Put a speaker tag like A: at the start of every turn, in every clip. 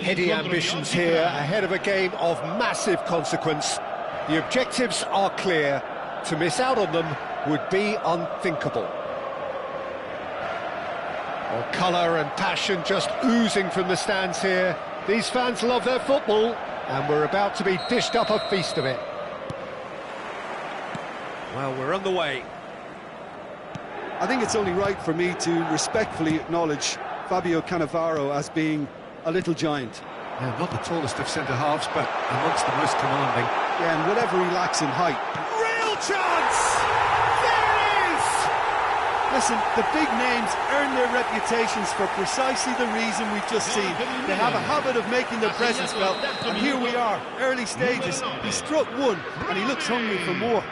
A: Heady ambitions here, ahead of a game of massive consequence. The objectives are clear. To miss out on them would be unthinkable. Oh, colour and passion just oozing from the stands here. These fans love their football, and we're about to be dished up a feast of it. Well, we're on the way.
B: I think it's only right for me to respectfully acknowledge Fabio Cannavaro as being a little giant.
A: Yeah, not the tallest of centre-halves, but amongst the most commanding.
B: Yeah, and whatever he lacks in height.
A: Real chance! There it is!
B: Listen, the big names earn their reputations for precisely the reason we've just seen. They have a habit of making their presence felt, and here we are, early stages. He struck one, and he looks hungry for more.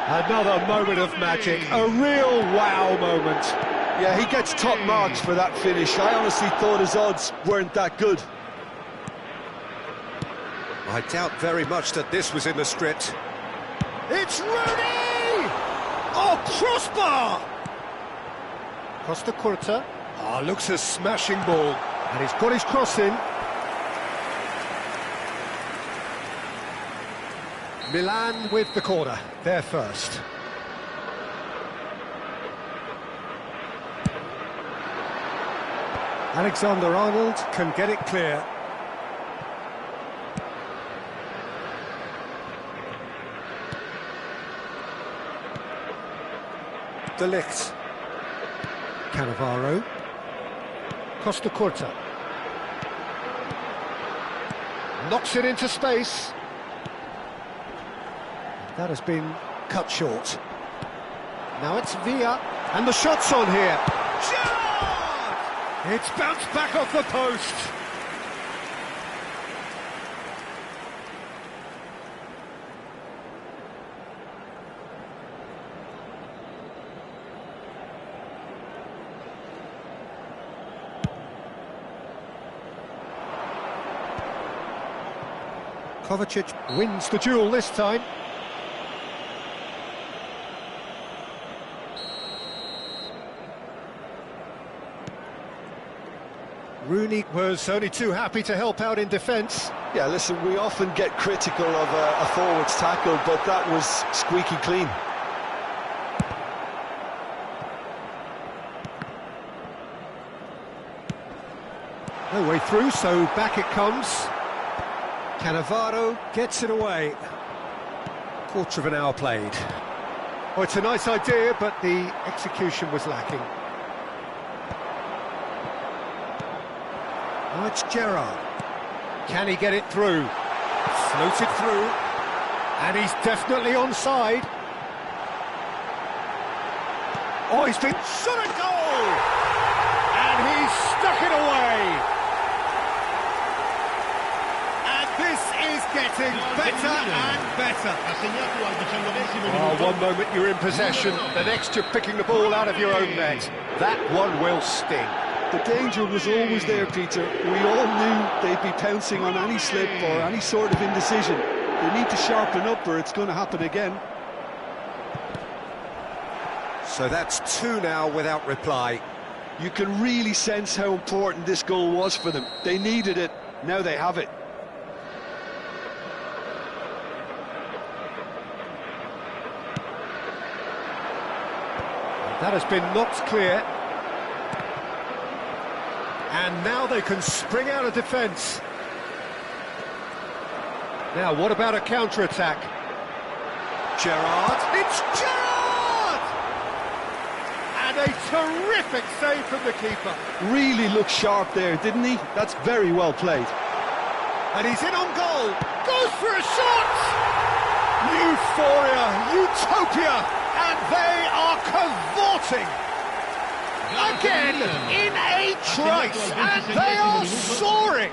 A: Another moment of magic, a real wow moment.
B: Yeah, he gets top marks for that finish. I honestly thought his odds weren't that good.
A: I doubt very much that this was in the script. It's Rooney! Oh, crossbar! Costa Curta. Ah, looks a smashing ball. And he's got his cross in. Milan with the corner, they're first. Alexander-Arnold can get it clear. De Ligt. Cannavaro. Costa Curta. Knocks it into space. That has been cut short. Now it's Villa, and the shot's on here. Gerrard! It's bounced back off the post. Kovacic wins the duel this time. Rooney was only too happy to help out in defence.
B: Yeah, listen, we often get critical of a forward's tackle, but that was squeaky clean.
A: No way through, so back it comes. Cannavaro gets it away. Quarter of an hour played. Oh, it's a nice idea, but the execution was lacking. Now it's Gerrard. Can he get it through? Floated through. And he's definitely onside. Oh, he's been shot at goal! And he's stuck it away! And this is getting better and better. Oh, one moment you're in possession, the next you're picking the ball out of your own net. That one will sting.
B: The danger was always there, Peter. We all knew they'd be pouncing on any slip or any sort of indecision. They need to sharpen up or it's going to happen again.
A: So that's two now without reply.
B: You can really sense how important this goal was for them. They needed it, now they have it.
A: That has been knocked clear. And now they can spring out of defence. Now, what about a counter-attack? Gerrard. It's Gerrard! And a terrific save from the keeper.
B: Really looked sharp there, didn't he? That's very well played.
A: And he's in on goal. Goes for a shot! Euphoria, utopia, and they are cavorting. Again, in a trice, and they are soaring!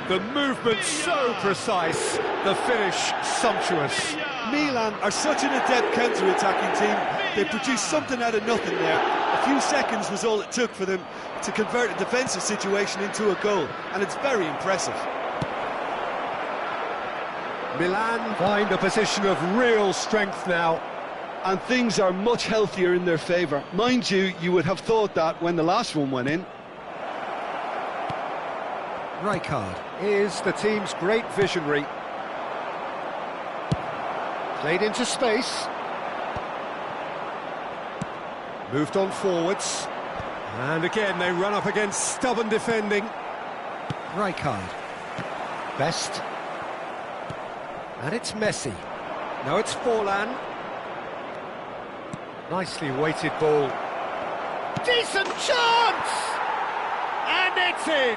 A: The movement so precise, the finish sumptuous.
B: Milan are such an adept counter-attacking team. They produced something out of nothing there. A few seconds was all it took for them to convert a defensive situation into a goal, and it's very impressive.
A: Milan find a position of real strength now.
B: and things are much healthier in their favour. Mind you, you would have thought that when the last one went in.
A: Rijkaard is the team's great visionary. Played into space. Moved on forwards. And again, they run up against stubborn defending. Rijkaard. Best. And it's Messi. No, it's Forlan. Nicely weighted ball. Decent chance! And it's in!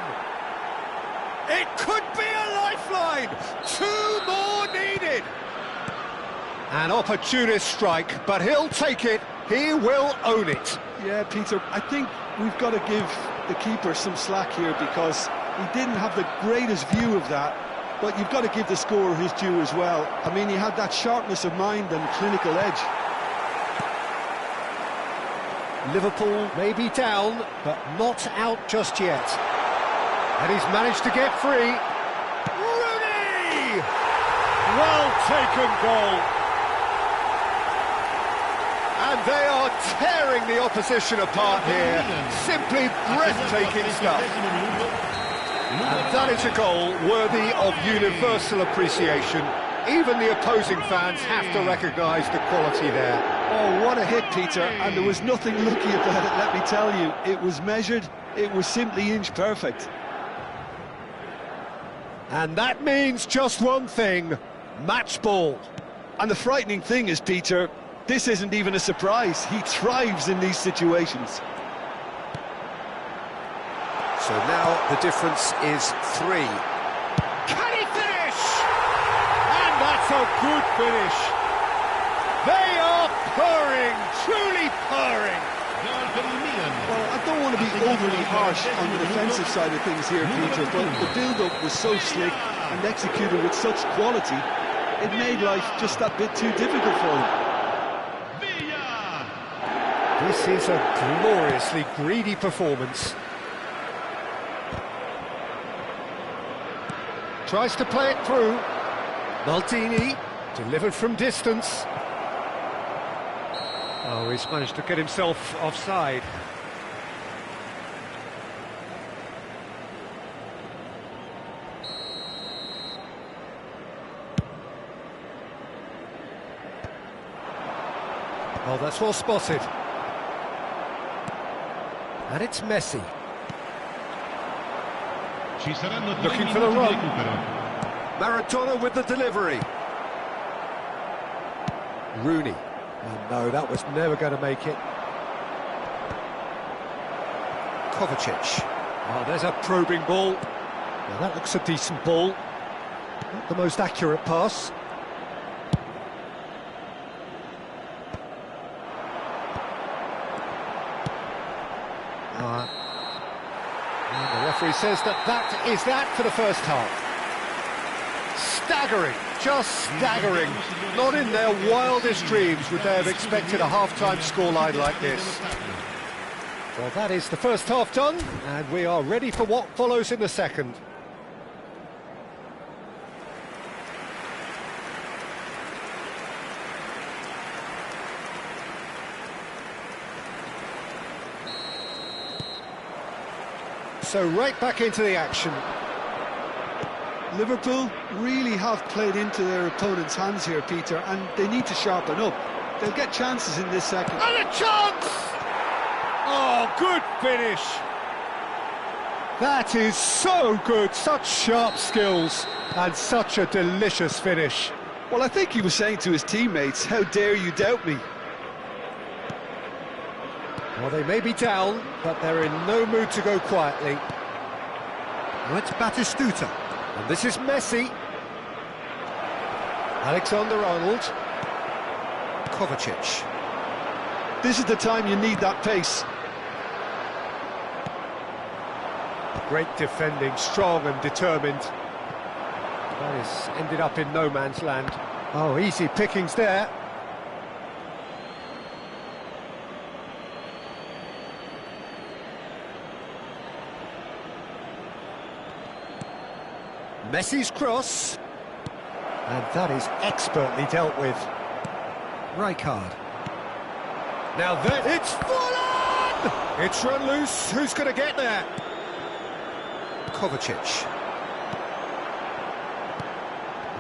A: It could be a lifeline! 2 more needed! An opportunist strike, but he'll take it. He will own it.
B: Yeah, Peter, I think we've got to give the keeper some slack here because he didn't have the greatest view of that, but you've got to give the scorer his due as well. I mean, he had that sharpness of mind and clinical edge.
A: Liverpool may be down, but not out just yet. And he's managed to get free. Rooney! Well taken goal. And they are tearing the opposition apart here. Simply breathtaking stuff. And that is a goal worthy of universal appreciation. Even the opposing fans have to recognise the quality there.
B: Oh, what a hit, Peter, and there was nothing lucky about it, let me tell you. It was measured, it was simply inch perfect.
A: And that means just one thing, match ball.
B: And the frightening thing is, Peter, this isn't even a surprise. He thrives in these situations.
A: So now the difference is 3. Can he finish? And that's a good finish. They are purring, truly purring.
B: Well, I don't want to be overly harsh on the defensive side of things here, Peter, but the build-up was so slick and executed with such quality, it made life just that bit too difficult for him.
A: This is a gloriously greedy performance. Tries to play it through. Maldini, delivered from distance. Oh, he's managed to get himself offside. Oh, that's well spotted. And it's Messi. Looking for the run. Maradona with the delivery. Rooney. Oh no, that was never going to make it. Kovacic. Oh, there's a probing ball. Now that looks a decent ball. Not the most accurate pass. And the referee says that is that for the first half. Staggering, just staggering. Not in their wildest dreams would they have expected a half-time scoreline like this. Well, that is the first half done, and we are ready for what follows in the second. So right back into the action.
B: Liverpool really have played into their opponent's hands here, Peter, and they need to sharpen up. They'll get chances in this second.
A: And a chance! Oh, good finish! That is so good, such sharp skills, and such a delicious finish.
B: Well, I think he was saying to his teammates, how dare you doubt me?
A: Well, they may be down, but they're in no mood to go quietly. Well, it's Batistuta. And this is Messi. Alexander-Arnold. Kovacic.
B: This is the time you need that pace.
A: Great defending, strong and determined. That has ended up in no man's land. Oh, easy pickings there. Messi's cross. And that is expertly dealt with. Rijkaard. Now then, it's full on! It's run loose, who's going to get there? Kovacic.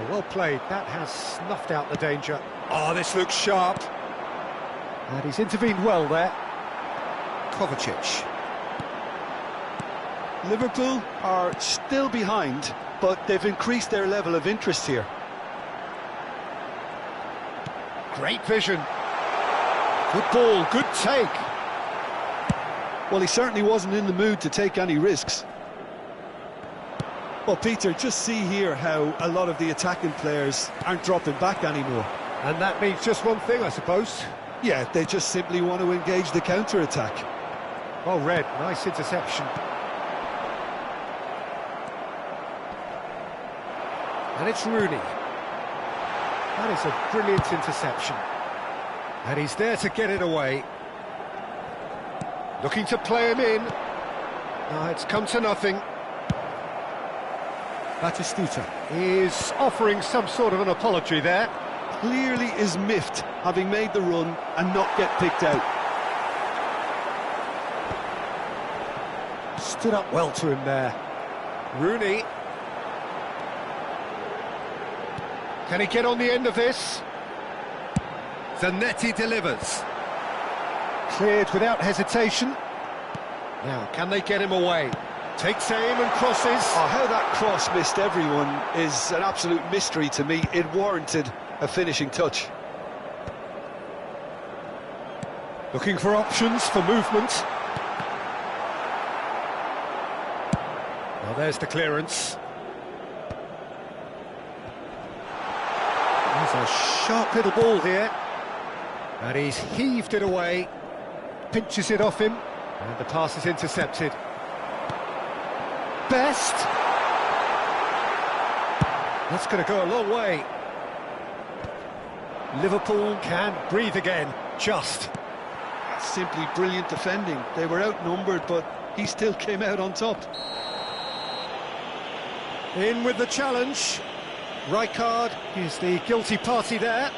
A: Well played, that has snuffed out the danger. Oh, this looks sharp. And he's intervened well there. Kovacic.
B: Liverpool are still behind, but they've increased their level of interest here.
A: Great vision. Good ball, good take.
B: Well, he certainly wasn't in the mood to take any risks. Well, Peter, just see here how a lot of the attacking players aren't dropping back anymore.
A: And that means just one thing, I suppose.
B: Yeah, they just simply want to engage the counter-attack.
A: Oh, Red, nice interception. And it's Rooney. That is a brilliant interception. And he's there to get it away. Looking to play him in. No, it's come to nothing. Batistuta is offering some sort of an apology there.
B: Clearly is miffed, having made the run and not get picked out.
A: Stood up well to him there. Rooney. Can he get on the end of this? Zanetti delivers. Cleared without hesitation. Now, can they get him away? Takes aim and crosses.
B: Oh, how that cross missed everyone is an absolute mystery to me. It warranted a finishing touch.
A: Looking for options for movement. Well, there's the clearance. There's a sharp little ball here. And he's heaved it away. Pinches it off him. And the pass is intercepted. Best. That's going to go a long way. Liverpool can breathe again, just.
B: Simply brilliant defending. They were outnumbered, but he still came out on top.
A: In with the challenge. Rijkaard is the guilty party there.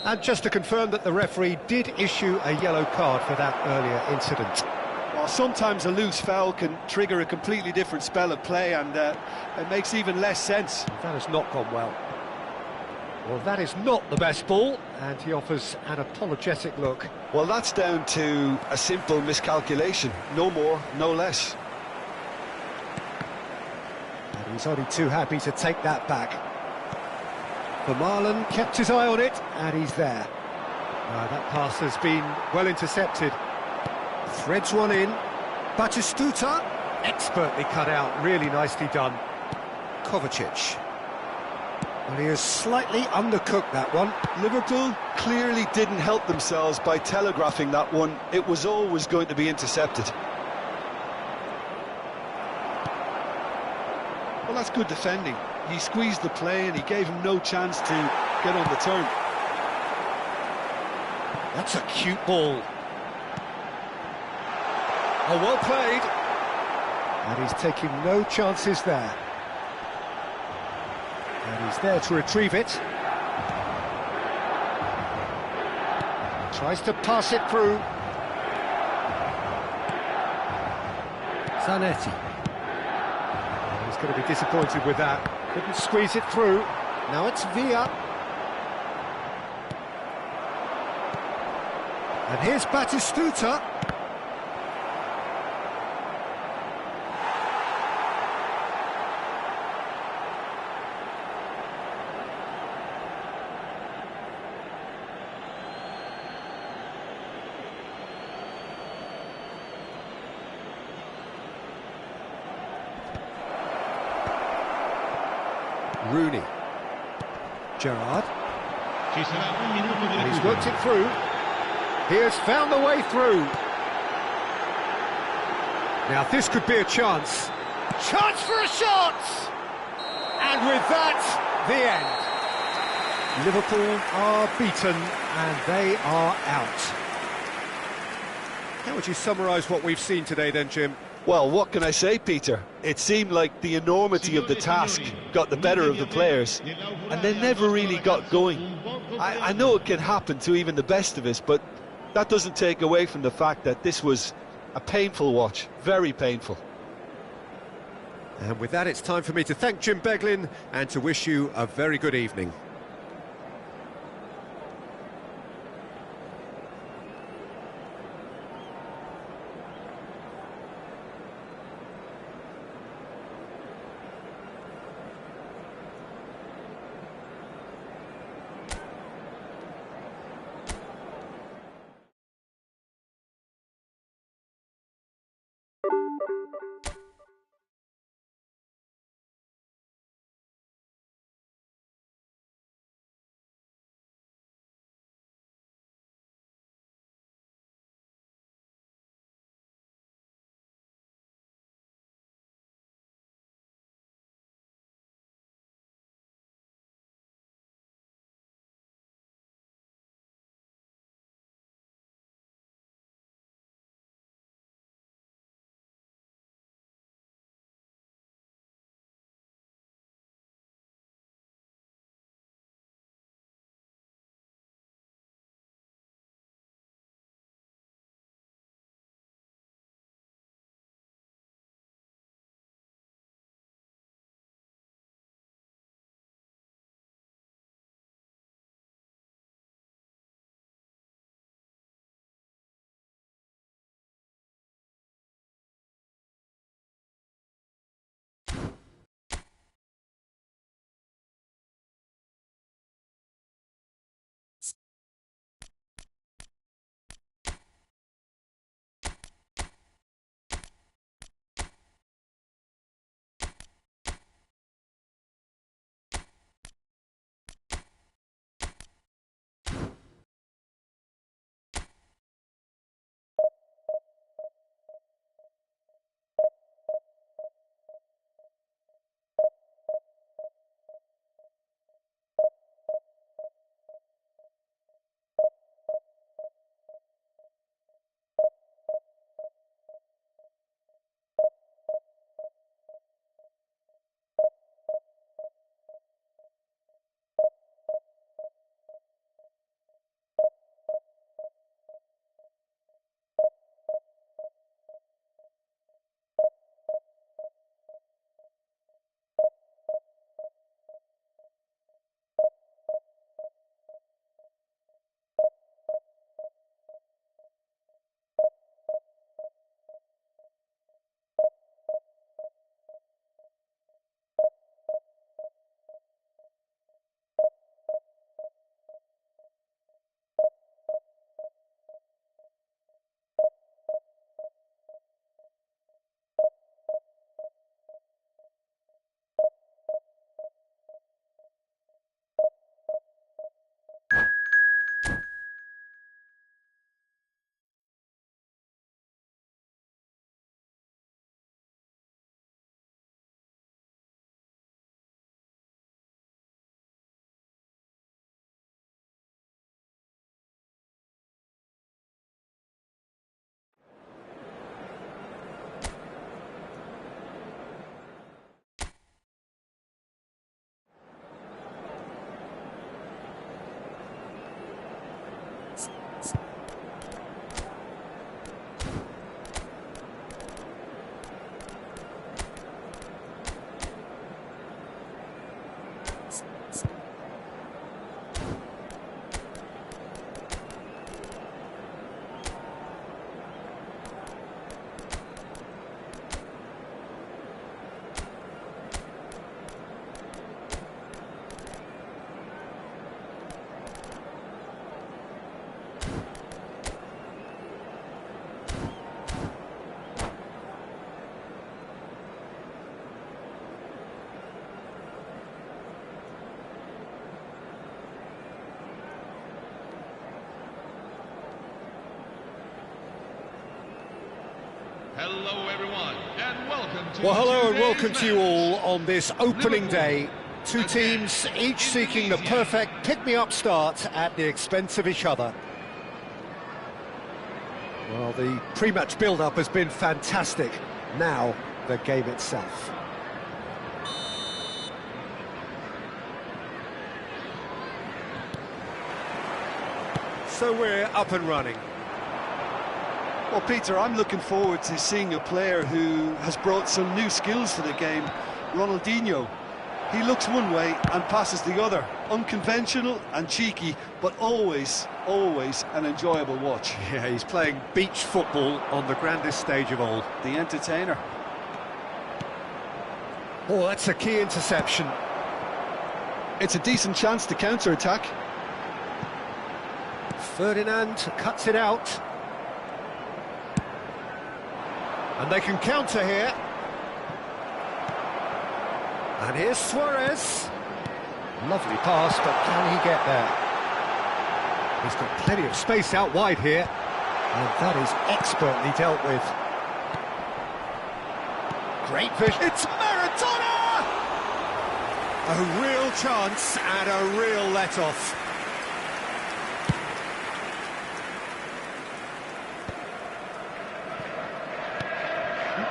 A: And just to confirm that the referee did issue a yellow card for that earlier incident.
B: Well, sometimes a loose foul can trigger a completely different spell of play, and it makes even less sense.
A: That has not gone well. Well, that is not the best ball, and he offers an apologetic look.
B: Well, that's down to a simple miscalculation. No more, no less.
A: And he's only too happy to take that back. Vermaelen kept his eye on it, and he's there. That pass has been well intercepted. Threads one in. Batistuta, expertly cut out, really nicely done. Kovacic. Well, he has slightly undercooked that one.
B: Liverpool clearly didn't help themselves by telegraphing that one. It was always going to be intercepted. Well, that's good defending. He squeezed the play and he gave him no chance to get on the turn.
A: That's a cute ball. Oh, well played. And he's taking no chances there. And he's there to retrieve it. Tries to pass it through. Zanetti. He's going to be disappointed with that. Couldn't squeeze it through. Now it's Villa. And here's Batistuta. Rooney. Gerrard. And he's worked it through. He has found the way through. Now this could be a chance. Chance for a shot! And with that, the end. Liverpool are beaten and they are out. How would you summarise what we've seen today then, Jim?
B: Well, what can I say, Peter? It seemed like the enormity of the task got the better of the players, and they never really got going. I know it can happen to even the best of us, but that doesn't take away from the fact that this was a painful watch, very painful.
A: And with that, it's time for me to thank Jim Beglin and to wish you a very good evening.
C: Hello everyone, and welcome to
A: Well, hello and welcome to you all on this opening day. Two teams, each seeking the perfect pick-me-up start at the expense of each other. Well, the pre-match build-up has been fantastic. Now, the game itself. So we're up and running.
B: Well, Peter, I'm looking forward to seeing a player who has brought some new skills to the game. Ronaldinho. He looks one way and passes the other. Unconventional and cheeky, but always, always an enjoyable watch.
A: Yeah, he's playing beach football on the grandest stage of all.
B: The entertainer.
A: Oh, that's a key interception.
B: It's a decent chance to counter-attack.
A: Ferdinand cuts it out. And they can counter here. And here's Suarez. Lovely pass, but can he get there? He's got plenty of space out wide here. And that is expertly dealt with. Great vision. It's Maradona! A real chance and a real let-off.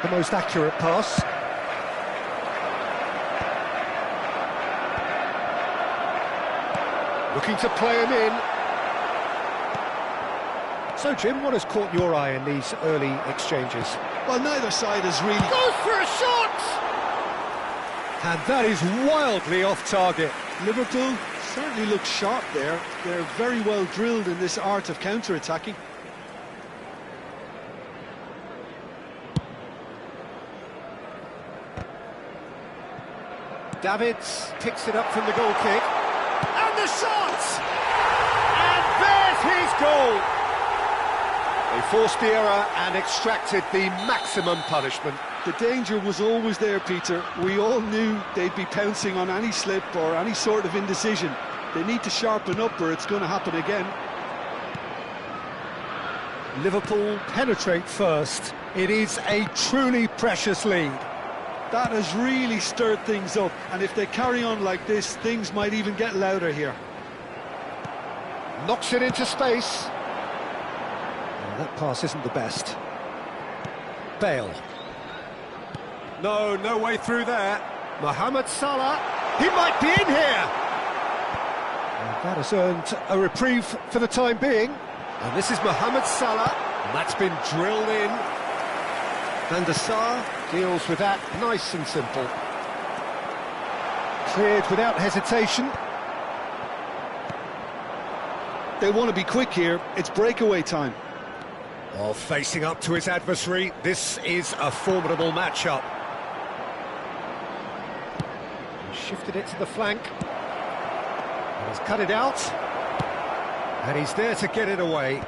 A: The most accurate pass. Looking to play him in. So, Jim, what has caught your eye in these early exchanges?
B: Well, neither side has really...
A: Goes for a shot! And that is wildly off target.
B: Liverpool certainly look sharp there. They're very well drilled in this art of counter-attacking.
A: Davids picks it up from the goal kick. And the shot! And there's his goal! They forced the error and extracted the maximum punishment.
B: The danger was always there, Peter. We all knew they'd be pouncing on any slip or any sort of indecision. They need to sharpen up or it's going to happen again.
A: Liverpool penetrate first. It is a truly precious lead.
B: That has really stirred things up, and if they carry on like this, things might even get louder here.
A: Knocks it into space. Oh, that pass isn't the best. Bale. No way through there. Mohamed Salah. He might be in here. And that has earned a reprieve for the time being. And this is Mohamed Salah. And that's been drilled in. Van der Sar deals with that nice and simple. Cleared without hesitation.
B: They want to be quick here. It's breakaway time.
A: Well, facing up to his adversary, this is a formidable matchup. He shifted it to the flank. And he's cut it out. And he's there to get it away.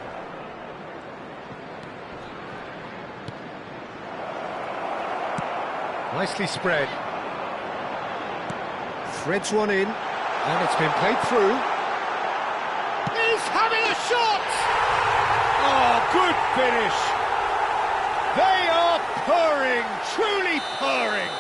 A: Nicely spread. Threads one in, and it's been played through. He's having a shot! Oh, good finish! They are purring, truly purring.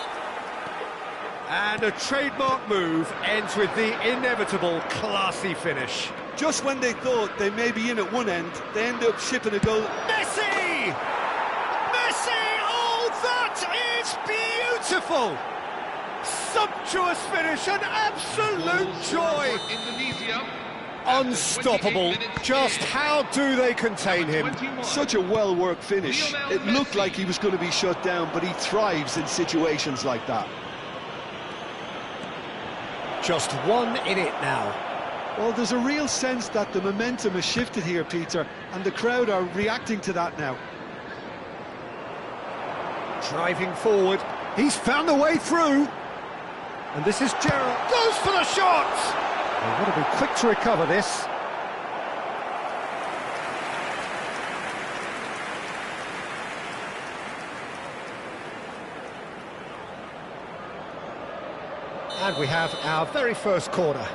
A: And a trademark move ends with the inevitable classy finish.
B: Just when they thought they may be in at one end, they end up shipping a goal.
A: Messi! Messi! Oh, that is beautiful! Sumptuous finish, an absolute joy! Unstoppable. Just how do they contain him?
B: Such a well-worked finish. It looked like he was going to be shut down, but he thrives in situations like that.
A: Just one in it now.
B: Well, there's a real sense that the momentum has shifted here, Peter, and the crowd are reacting to that now.
A: Driving forward, he's found a way through. And this is Gerrard. Goes for the shot! They've got to be quick to recover this. And we have our very first corner.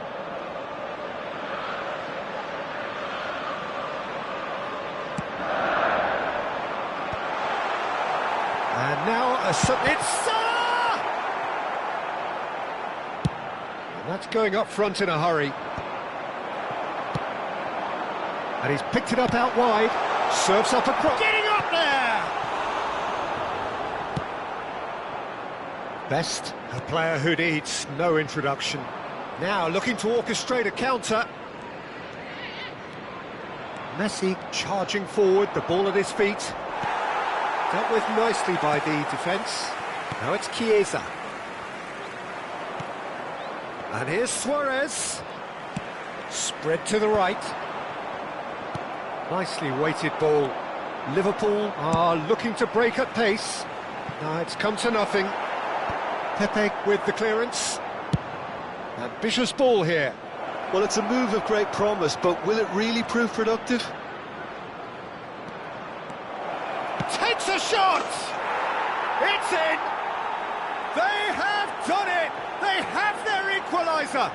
A: And now it's Salah! And that's going up front in a hurry. And he's picked it up out wide. Serves up across. Getting up there! Best, a player who needs no introduction. Now looking to orchestrate a counter. Messi charging forward, the ball at his feet. Dealt with nicely by the defence. Now it's Chiesa. And here's Suarez. Spread to the right. Nicely weighted ball. Liverpool are looking to break at pace. Now it's come to nothing. Pepe with the clearance. Ambitious ball here.
B: Well, it's a move of great promise, but will it really prove productive?
A: Takes a shot! It's in! They have done it! They have their equaliser!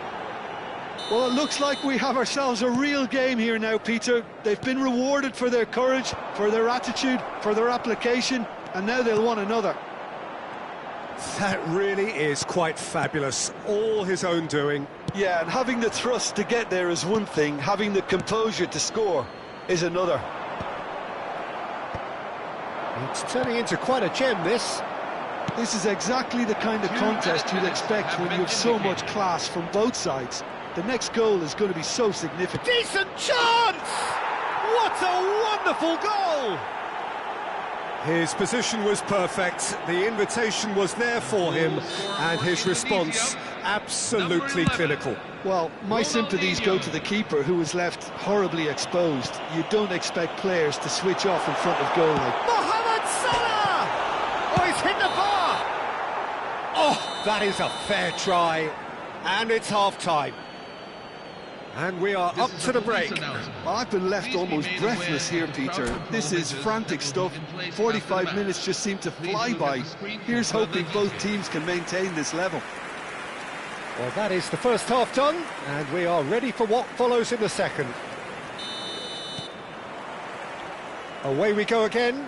B: Well, it looks like we have ourselves a real game here now, Peter. They've been rewarded for their courage, for their attitude, for their application, and now they'll want another.
A: That really is quite fabulous. All his own doing.
B: Yeah, and having the thrust to get there is one thing, having the composure to score is another.
A: It's turning into quite a gem, this.
B: This is exactly the kind of contest you'd expect when you have so much class from both sides. The next goal is going to be so significant.
A: Decent chance! What a wonderful goal! His position was perfect, the invitation was there for him, and his response absolutely clinical.
B: Well, my sympathies go to the keeper, who was left horribly exposed. You don't expect players to switch off in front of goal like...
A: Mohamed Salah! Oh, he's hit the bar! Oh, that is a fair try, and it's half-time. And we are up to the break.
B: Well, I've been left almost breathless here, Peter. This is frantic stuff. 45 minutes just seem to fly by. Here's hoping both teams can maintain this level.
A: Well, that is the first half done, and we are ready for what follows in the second. Away we go again.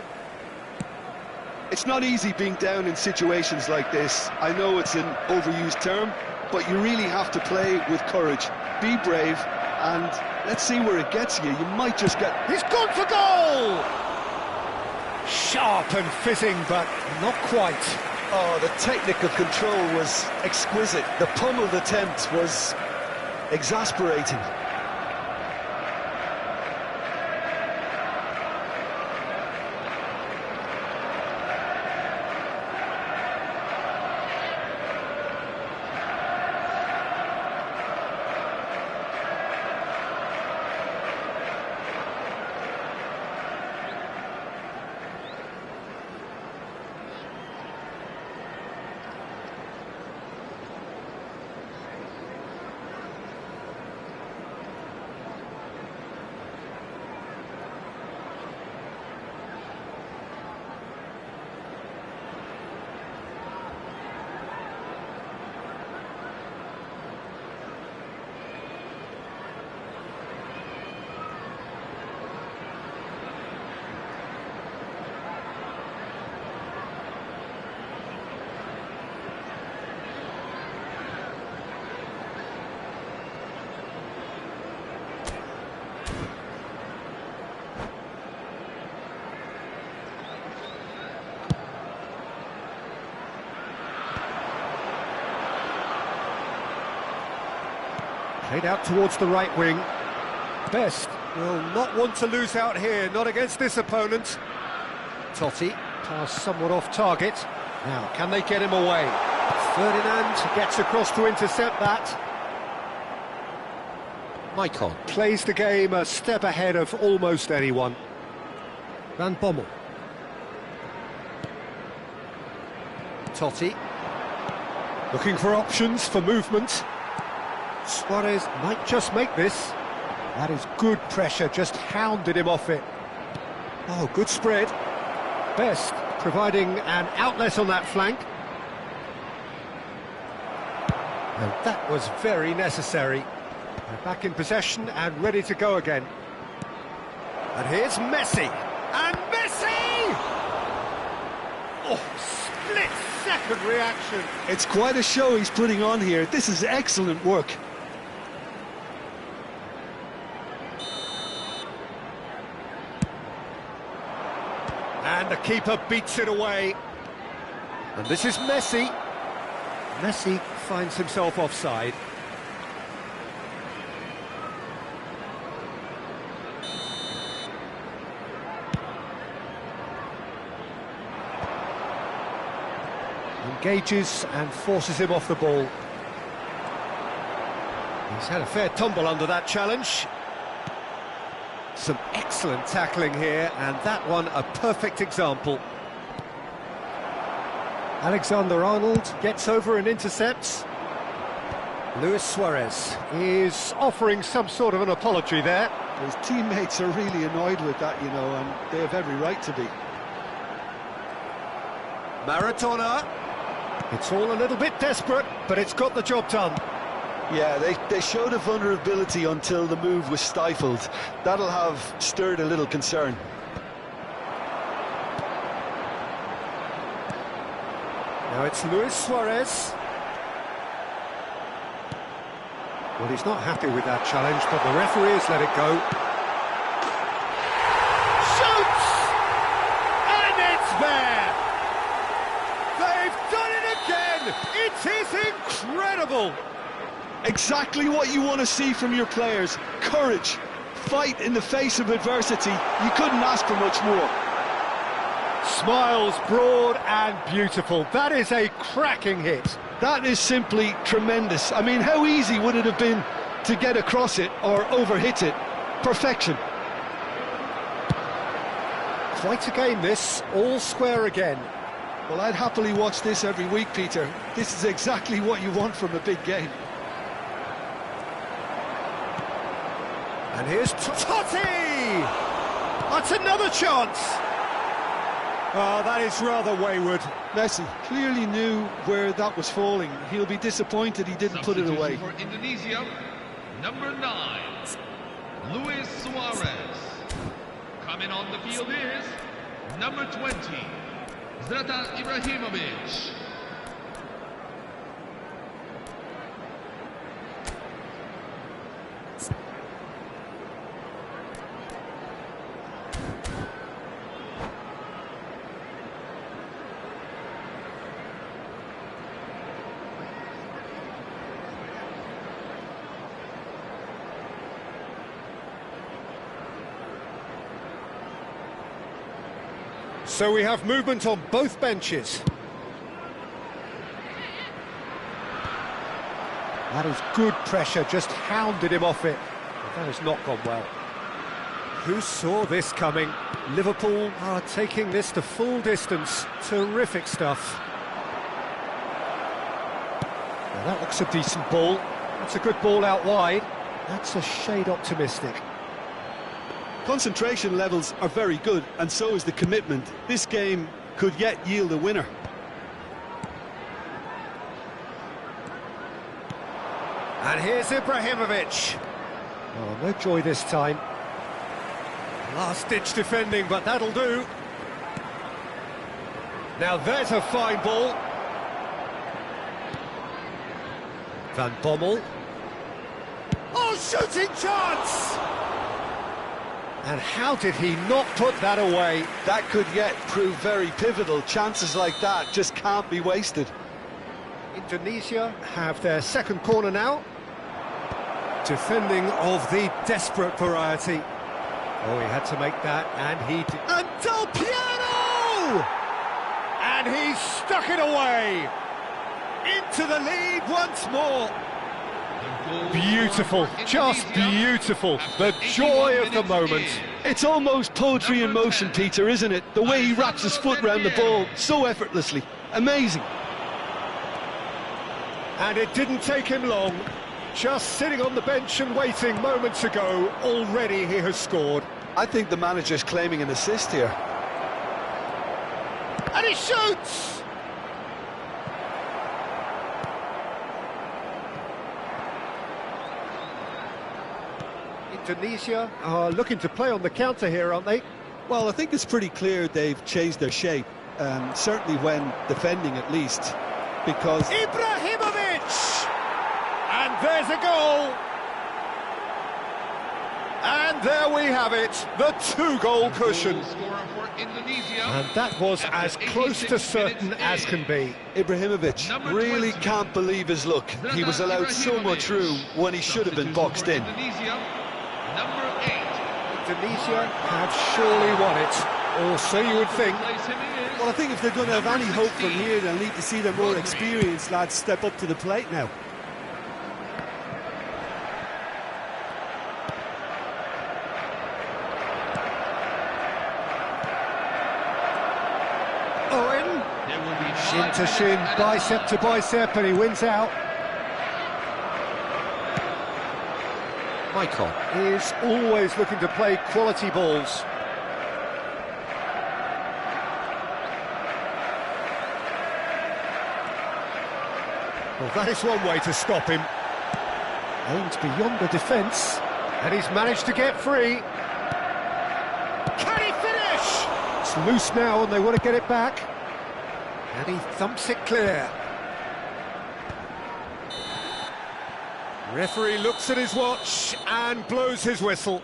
B: It's not easy being down in situations like this. I know it's an overused term, but you really have to play with courage. Be brave, and let's see where it gets you. You might just get...
A: He's gone for goal! Sharp and fizzing, but not quite.
B: Oh, the technical control was exquisite. The pummeled attempt was exasperating.
A: Played out towards the right wing. Best will not want to lose out here, not against this opponent. Totti, pass somewhat off target. Now, can they get him away? Ferdinand gets across to intercept that. Maicon plays the game a step ahead of almost anyone. Van Bommel. Totti. Looking for options for movement. Suarez might just make this. That is good pressure, just hounded him off it. Oh, good spread. Best providing an outlet on that flank. And that was very necessary. They're back in possession and ready to go again. And here's Messi. And Messi! Oh, split-second reaction.
B: It's quite a show he's putting on here. This is excellent work.
A: And the keeper beats it away. And this is Messi. Messi finds himself offside. Engages and forces him off the ball. He's had a fair tumble under that challenge. Some excellent tackling here, and that one a perfect example. Alexander-Arnold gets over and intercepts. Luis Suarez is offering some sort of an apology there.
B: His teammates are really annoyed with that, you know, and they have every right to be.
A: Maradona. It's all a little bit desperate, but it's got the job done.
B: Yeah, they showed a vulnerability until the move was stifled. That'll have stirred a little concern.
A: Now it's Luis Suarez. Well, he's not happy with that challenge, but the referee has let it go. Shoots! And it's there! They've done it again! It is incredible!
B: Exactly what you want to see from your players. Courage, fight in the face of adversity. You couldn't ask for much more.
A: Smiles broad and beautiful. That is a cracking hit.
B: That is simply tremendous. I mean, how easy would it have been to get across it or overhit it? Perfection.
A: Quite a game this, all square again.
B: Well, I'd happily watch this every week, Peter. This is exactly what you want from a big game.
A: And here's Totti! That's another chance! Oh, that is rather wayward.
B: Messi clearly knew where that was falling. He'll be disappointed he didn't put it away.
C: For Indonesia, number 9, Luis Suarez. Coming on the field is number 20, Zlatan Ibrahimovic.
A: So we have movement on both benches. That is good pressure, just hounded him off it. That has not gone well. Who saw this coming? Liverpool are taking this to full distance. Terrific stuff. Well, that looks a decent ball. That's a good ball out wide. That's a shade optimistic.
B: Concentration levels are very good, and so is the commitment. This game could yet yield a winner.
A: And here's Ibrahimovic. Oh, no joy this time. Last-ditch defending, but that'll do. Now there's a fine ball. Van Bommel. Oh, shooting chance! And how did he not put that away?
B: That could yet prove very pivotal. Chances like that just can't be wasted.
A: Indonesia have their second corner now. Defending of the desperate variety. Oh, he had to make that, and he did. And Del Piero! And he stuck it away! Into the lead once more. Beautiful, just beautiful. The joy of the moment.
B: It's almost poetry in motion, Peter, isn't it? The way he wraps his foot round the ball so effortlessly. Amazing.
A: And it didn't take him long. Just sitting on the bench and waiting moments ago, already he has scored.
B: I think the manager's claiming an assist here.
A: And he shoots! Indonesia are looking to play on the counter here, aren't they?
B: Well, I think it's pretty clear they've changed their shape, certainly when defending at least, because...
A: Ibrahimovic! And there's a goal! And there we have it, the two-goal cushion.
C: And
A: that was as close to certain as can be.
B: Ibrahimovic really can't believe his luck. He was allowed so much room when he should have been boxed in.
A: Indonesia have surely won it, or so you would think.
B: Well, I think if they're going to have any hope from here, they'll need to see their more experienced lads step up to the plate now.
A: Owen, shin to shin, bicep to bicep, and he wins out. Michael is always looking to play quality balls. Well, that is one way to stop him. Aimed beyond the defence, and he's managed to get free. Can he finish? It's loose now, and they want to get it back. And he thumps it clear. Referee looks at his watch and blows his whistle.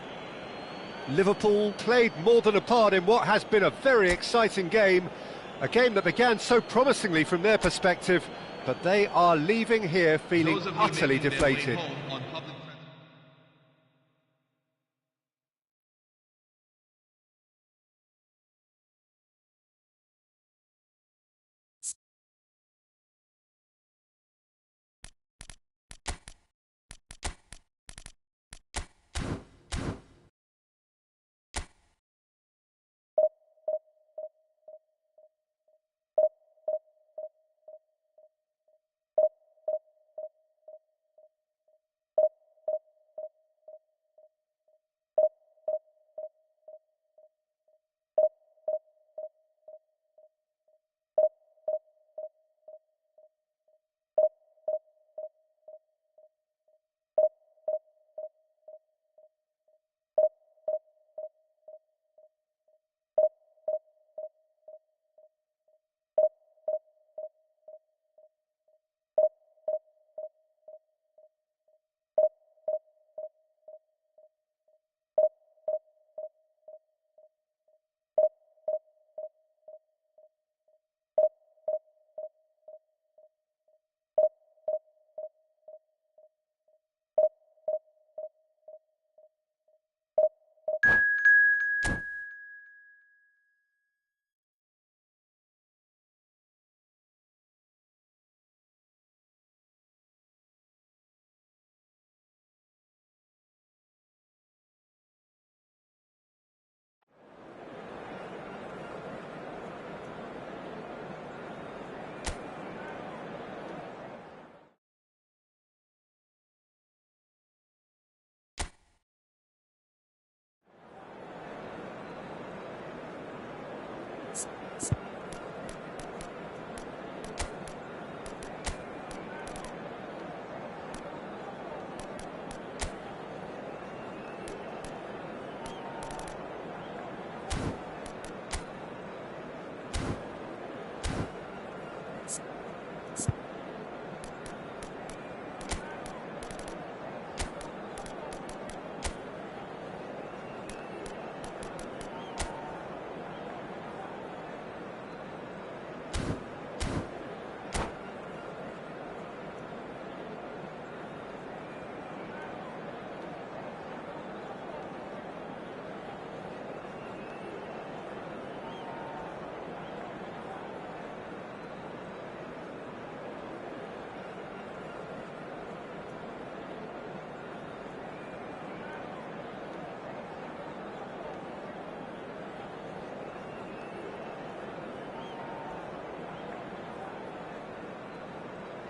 A: Liverpool played more than a part in what has been a very exciting game. A game that began so promisingly from their perspective, but they are leaving here feeling utterly deflated.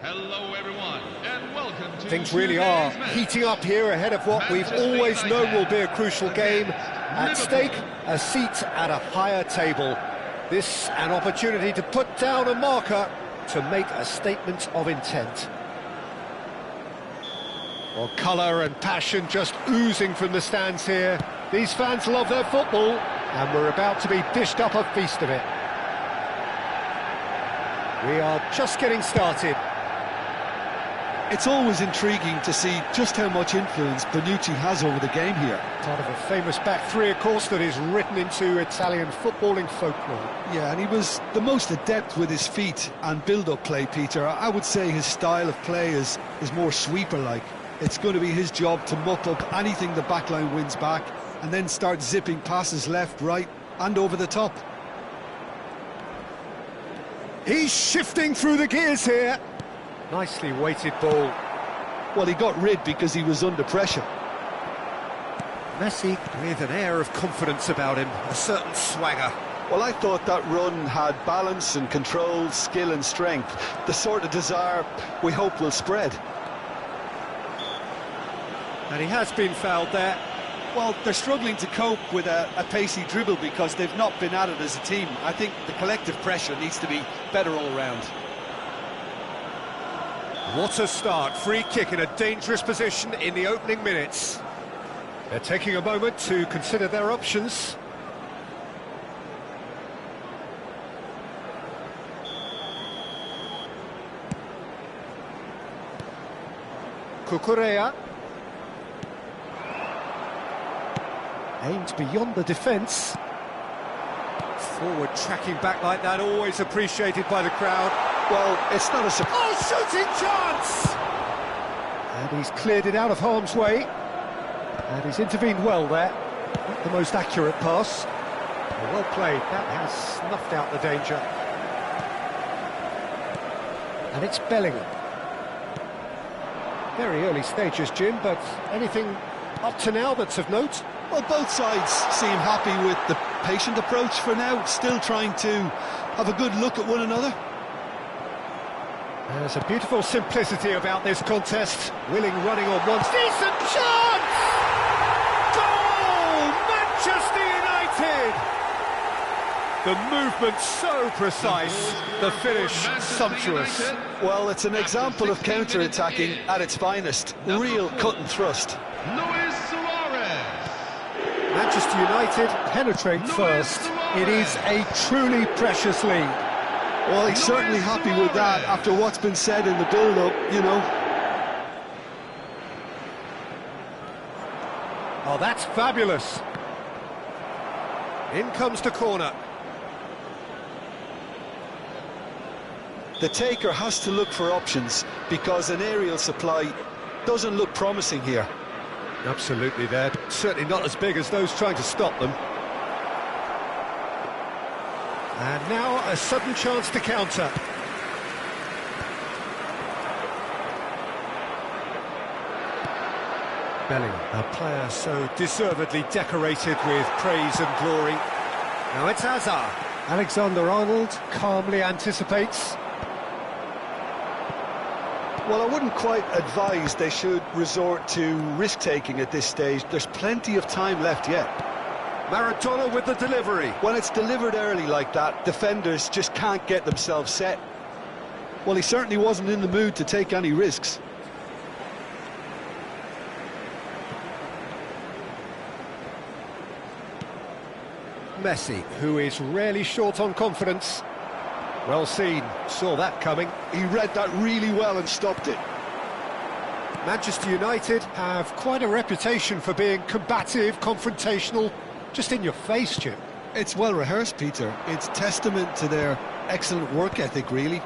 C: Hello everyone, and welcome to
A: Things really are heating up here ahead of what we've always known will be a crucial game. At stake, a seat at a higher table. This an opportunity to put down a marker to make a statement of intent. Well, colour and passion just oozing from the stands here. These fans love their football, and we're about to be dished up a feast of it. We are just getting started.
B: It's always intriguing to see just how much influence Bonucci has over the game here.
A: Part of a famous back three, of course, that is written into Italian footballing folklore.
B: Yeah, and he was the most adept with his feet and build-up play, Peter. I would say his style of play is more sweeper-like. It's going to be his job to muck up anything the backline wins back and then start zipping passes left, right and over the top.
A: He's shifting through the gears here. Nicely weighted ball.
B: Well, he got rid because he was under pressure.
A: Messi with an air of confidence about him, a certain swagger.
B: Well, I thought that run had balance and control, skill and strength. The sort of desire we hope will spread.
A: And he has been fouled there.
B: Well, they're struggling to cope with a pacey dribble because they've not been at it as a team. I think the collective pressure needs to be better all round.
A: What a start. Free kick in a dangerous position in the opening minutes. They're taking a moment to consider their options. Cucurella. Aimed beyond the defence. Forward tracking back like that, always appreciated by the crowd.
B: Well, it's not a surprise.
A: Oh, shooting chance! And he's cleared it out of harm's way. And he's intervened well there. Not the most accurate pass. Well played. That has snuffed out the danger. And it's Bellingham. Very early stages, Jim, but anything up to now that's of note?
B: Well, both sides seem happy with the patient approach for now, still trying to have a good look at one another.
A: There's a beautiful simplicity about this contest. Willing running on one. Decent chance! Goal! Manchester United! The movement so precise, the finish sumptuous.
B: Well, it's an example of counter-attacking at its finest. Real cut and thrust.
A: Manchester United penetrate first. It is a truly precious lead.
B: Well, he's certainly happy with that after what's been said in the build-up, you know.
A: Oh, that's fabulous. In comes the corner.
B: The taker has to look for options because an aerial supply doesn't look promising here.
A: Absolutely, they're certainly not as big as those trying to stop them. And now a sudden chance to counter. Bellingham, a player so deservedly decorated with praise and glory. Now it's Hazard. Alexander-Arnold calmly anticipates.
B: Well, I wouldn't quite advise they should resort to risk-taking at this stage. There's plenty of time left yet.
A: Maradona with the delivery.
B: When it's delivered early like that, defenders just can't get themselves set. Well, he certainly wasn't in the mood to take any risks.
A: Messi, who is rarely short on confidence. Well seen, saw that coming.
B: He read that really well and stopped it.
A: Manchester United have quite a reputation for being combative, confrontational, just in your face, Jim.
B: It's well rehearsed, Peter. It's testament to their excellent work ethic, really.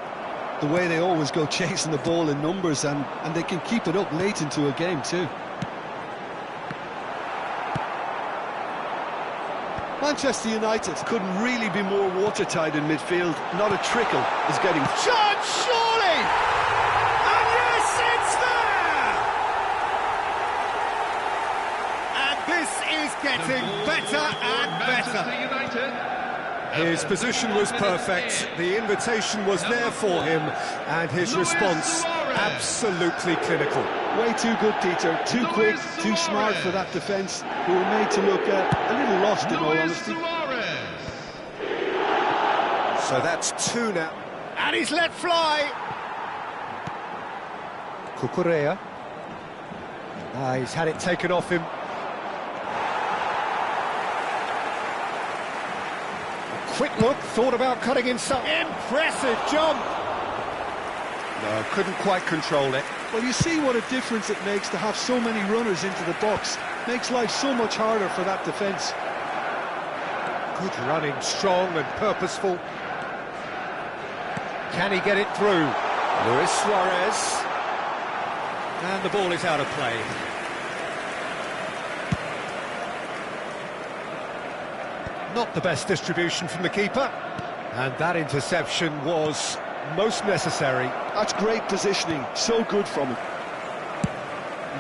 B: The way they always go chasing the ball in numbers, and they can keep it up late into a game too. Manchester United couldn't really be more watertight in midfield. Not a trickle is getting...
A: Chance, surely! And yes, it's there! And this is getting better and better. His position was perfect, the invitation was there for him, and his response absolutely clinical.
B: Way too good, Peter. Too quick, too smart for that defence, who were made to look a little lost in all honesty.
A: So that's two now. And he's let fly! Cucurella. He's had it taken off him. Quick look, thought about cutting inside. Impressive jump! No, couldn't quite control it.
B: Well, you see what a difference it makes to have so many runners into the box. Makes life so much harder for that defence.
A: Good running, strong and purposeful. Can he get it through? Luis Suarez. And the ball is out of play. Not the best distribution from the keeper. And that interception was most necessary.
B: That's great positioning, so good from him.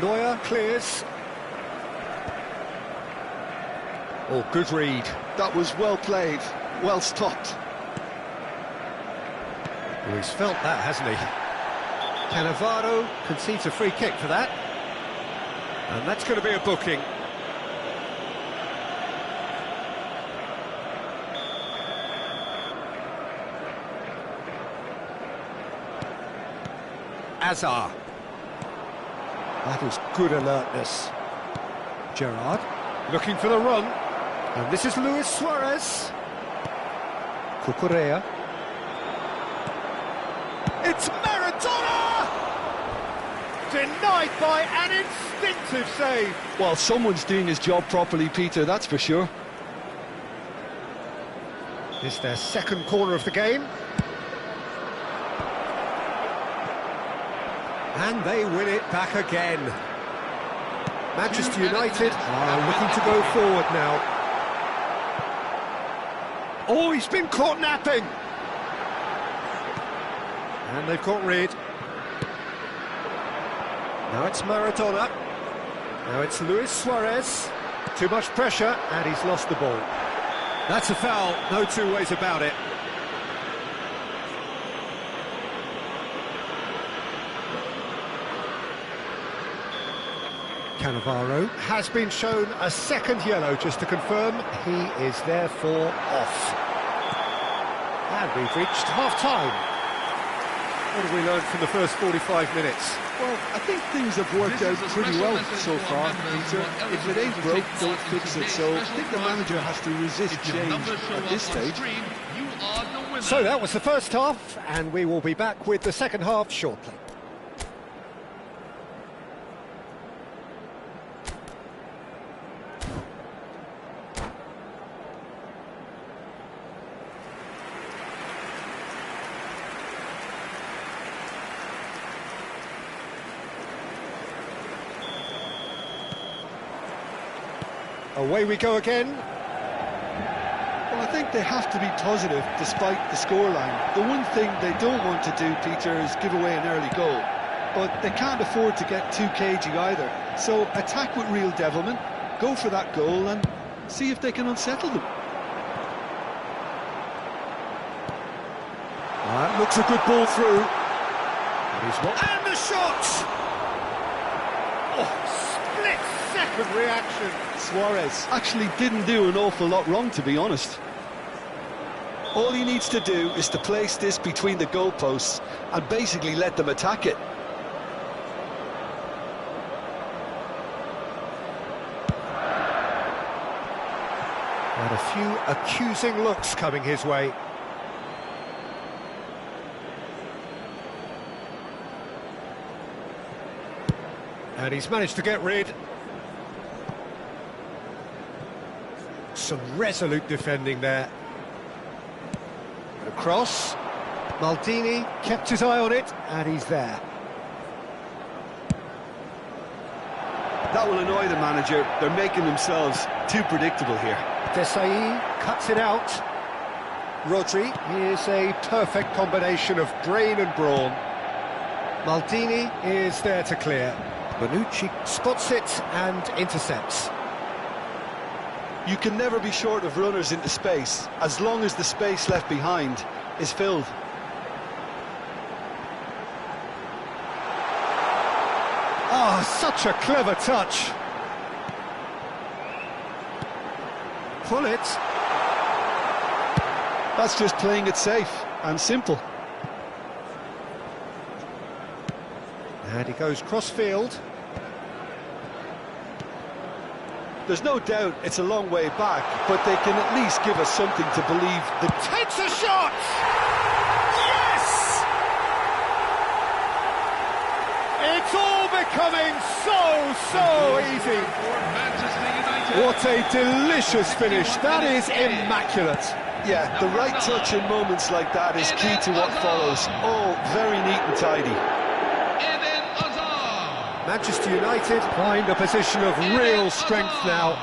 A: Neuer clears. Oh, good read.
B: That was well played, well stopped.
A: Well, he's felt that, hasn't he? Cannavaro concedes a free kick for that. And that's going to be a booking. Azar. That was good alertness. Gerrard looking for the run. And this is Luis Suarez. Cucurella. It's Maradona! Denied by an instinctive save.
B: Well, someone's doing his job properly, Peter, that's for sure.
A: This is their second corner of the game. And they win it back again. Manchester United are looking to go forward now. Oh, he's been caught napping. And they've got rid. Now it's Maradona. Now it's Luis Suarez. Too much pressure, and he's lost the ball. That's a foul, no two ways about it. Cannavaro has been shown a second yellow, just to confirm he is therefore off. And we've reached half-time. What have we learned from the first 45 minutes?
B: Well, I think things have worked out pretty well so far, Peter. If it ain't broke, don't fix it. So I think the manager has to resist change at this stage.
A: So that was the first half, and we will be back with the second half shortly. Away we go again.
B: Well, I think they have to be positive despite the scoreline. The one thing they don't want to do, Peter, is give away an early goal. But they can't afford to get too cagey either. So attack with real devilment, go for that goal and see if they can unsettle them.
A: That looks a good ball through. And the shot! Oh, split-second reaction.
B: Suarez actually didn't do an awful lot wrong, to be honest. All he needs to do is to place this between the goalposts and basically let them attack it.
A: And a few accusing looks coming his way. And he's managed to get rid. Some resolute defending there. Across. Maldini kept his eye on it, and he's there.
B: That will annoy the manager. They're making themselves too predictable here.
A: Desai cuts it out. Rodri is a perfect combination of brain and brawn. Maldini is there to clear. Bonucci spots it and intercepts.
B: You can never be short of runners into space, as long as the space left behind is filled.
A: Oh, such a clever touch. Pull it.
B: That's just playing it safe and simple.
A: And he goes cross-field.
B: There's no doubt it's a long way back, but they can at least give us something to believe that...
A: Takes a shot! Yes! becoming so easy. What a delicious finish. That is immaculate.
B: Yeah, the right touch in moments like that is key to what follows. All very neat and tidy.
A: Manchester United find a position of real strength now.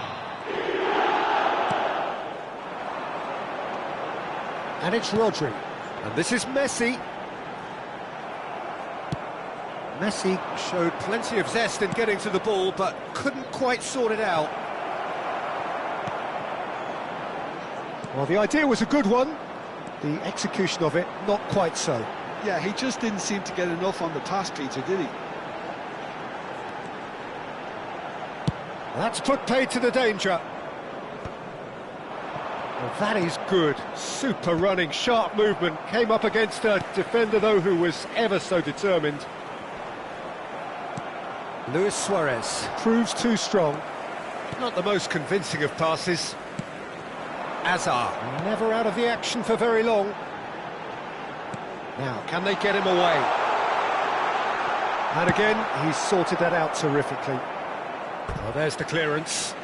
A: And it's Rodri. And this is Messi. Messi showed plenty of zest in getting to the ball, but couldn't quite sort it out. Well, the idea was a good one. The execution of it, not quite so.
B: Yeah, he just didn't seem to get enough on the pass, Peter, did he?
A: That's put paid to the danger. Well, that is good. Super running, sharp movement. Came up against a defender, though, who was ever so determined. Luis Suarez proves too strong. Not the most convincing of passes. Azar, never out of the action for very long. Now, can they get him away? And again, he's sorted that out terrifically. Well, there's the clearance.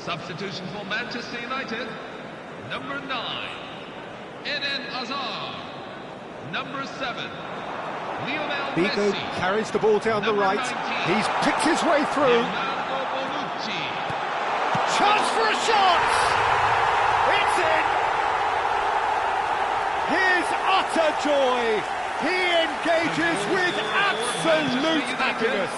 C: Substitution for Manchester United, number 9, Eden Hazard. Number 7, Lionel
A: Vigo
C: Messi.
A: carries the ball down the
C: Number
A: right.
C: 19,
A: He's picked his way through. Chance for a shot! It's in! His utter joy! He engages with absolute happiness.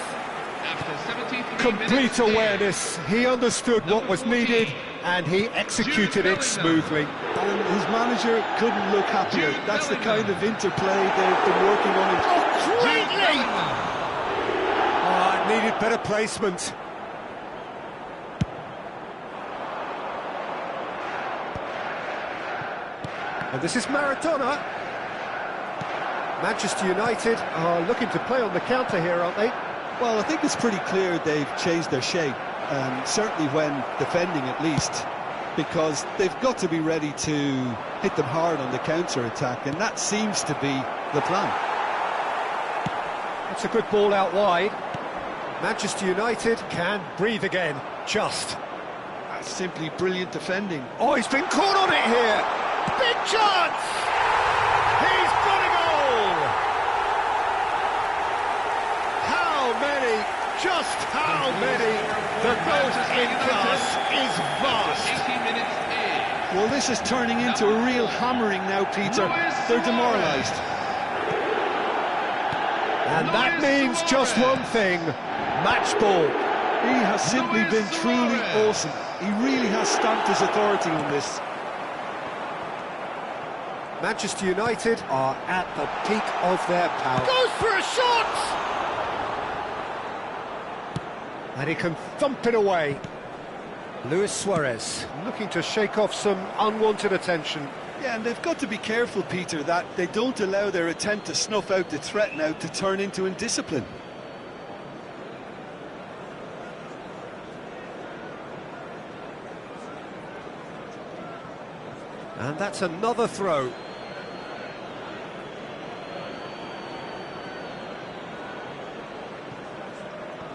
A: Complete awareness. He understood what was needed and he executed it smoothly.
B: And his manager couldn't look happier. That's the kind of interplay they've been working on.
A: Oh, greatly! Oh, it needed better placement. And this is Maradona. Manchester United are looking to play on the counter here, aren't they?
B: Well, I think it's pretty clear they've changed their shape, certainly when defending at least, because they've got to be ready to hit them hard on the counter-attack, and that seems to be the plan.
A: That's a good ball out wide. Manchester United can breathe again, just.
B: That's simply brilliant defending.
A: Oh, he's been caught on it here! Big chance! He's got a goal! How many? Just how many? The growth in class is vast.
C: 80 minutes in.
B: Well, this is turning into a real hammering now, Peter. They're demoralised.
A: And that means just one thing, match ball.
B: He has simply been truly awesome. He really has stamped his authority on this.
A: Manchester United are at the peak of their power. Goes for a shot! And he can thump it away. Luis Suarez looking to shake off some unwanted attention.
B: Yeah, and they've got to be careful, Peter, that they don't allow their attempt to snuff out the threat now to turn into indiscipline.
A: And that's another throw.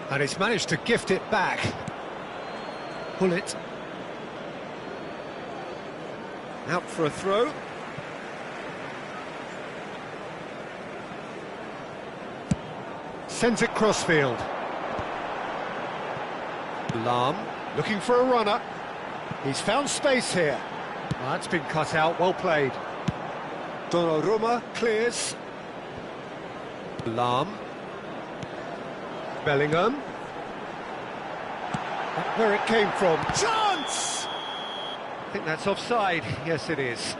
A: And he's managed to gift it back. Pull it. Out for a throw. Sends it crossfield. Lahm looking for a runner. He's found space here. Oh, that's been cut out, well played. Donnarumma clears. Lahm. Bellingham. That's where it came from. Chance! I think that's offside. Yes, it is.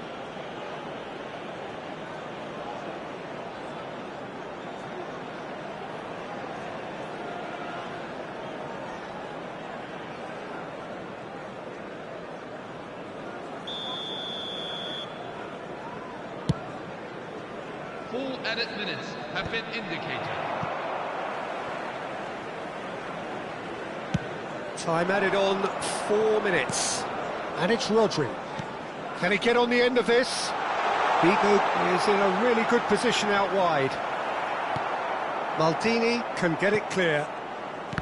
C: full added minutes have been indicated.
A: Time added on 4 minutes. And it's Rodri. Can he get on the end of this? Bigu is in a really good position out wide. Maldini can get it clear.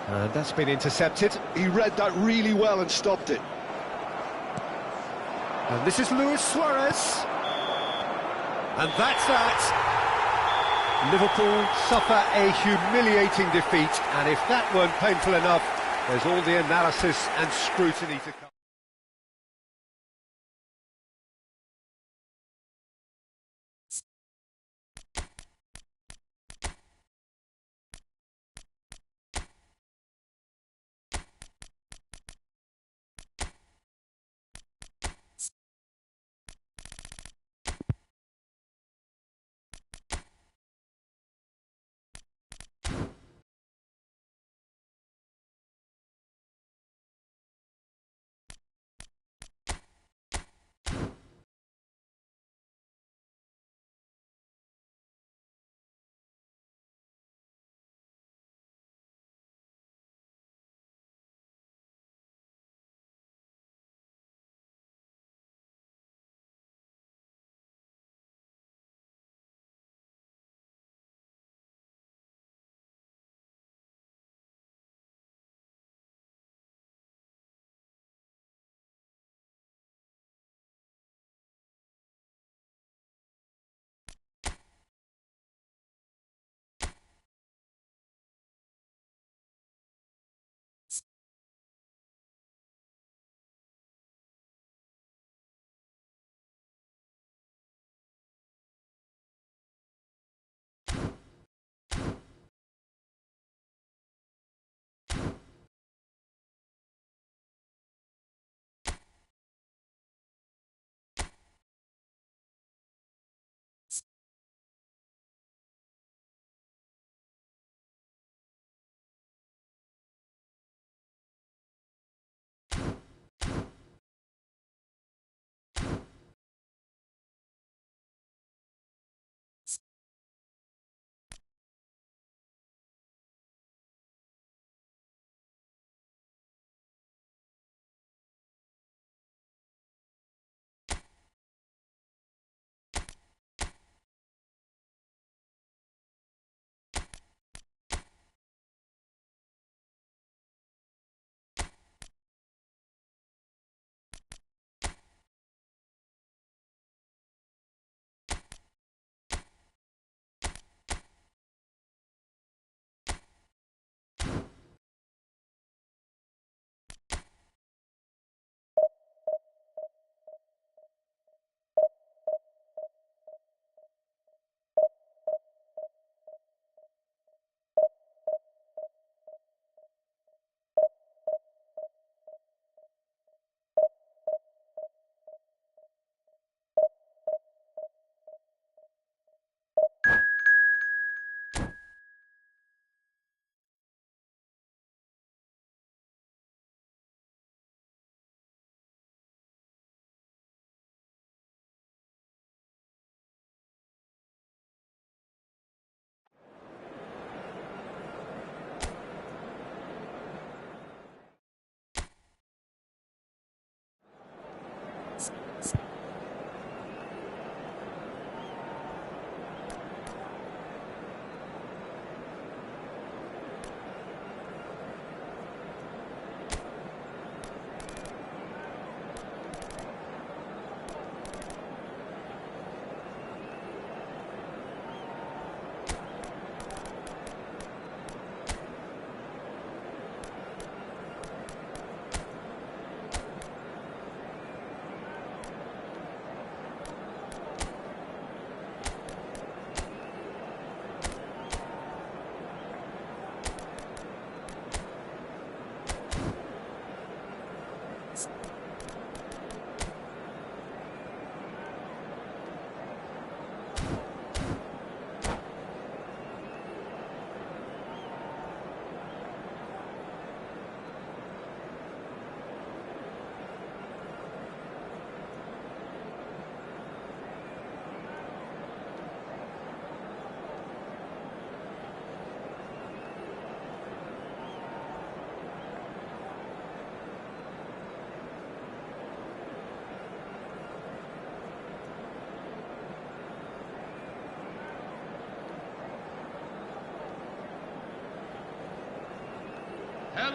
A: And that's been intercepted.
D: He read that really well and stopped it.
A: And this is Luis Suarez. And that's that. Liverpool suffer a humiliating defeat, and if that weren't painful enough, there's all the analysis and scrutiny to come.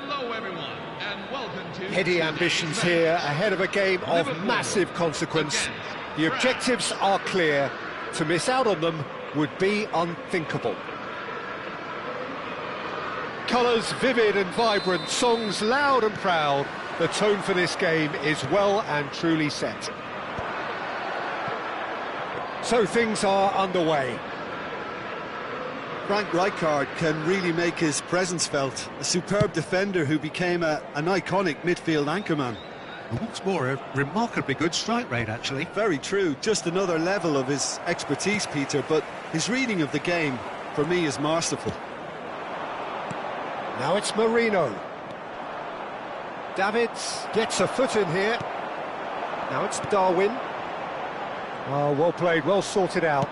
C: Hello everyone, and welcome to...
A: Heady ambitions here, ahead of a game of massive consequence. The objectives are clear. To miss out on them would be unthinkable. Colours vivid and vibrant, songs loud and proud. The tone for this game is well and truly set. So things are underway.
B: Frank Rijkaard can really make his presence felt. A superb defender who became an iconic midfield anchorman.
E: And what's more, a remarkably good strike rate, actually.
B: Very true, just another level of his expertise, Peter, but his reading of the game, for me, is masterful.
A: Now it's Marino. Davids gets a foot in here. Now it's Darwin. Oh, well played, well sorted out.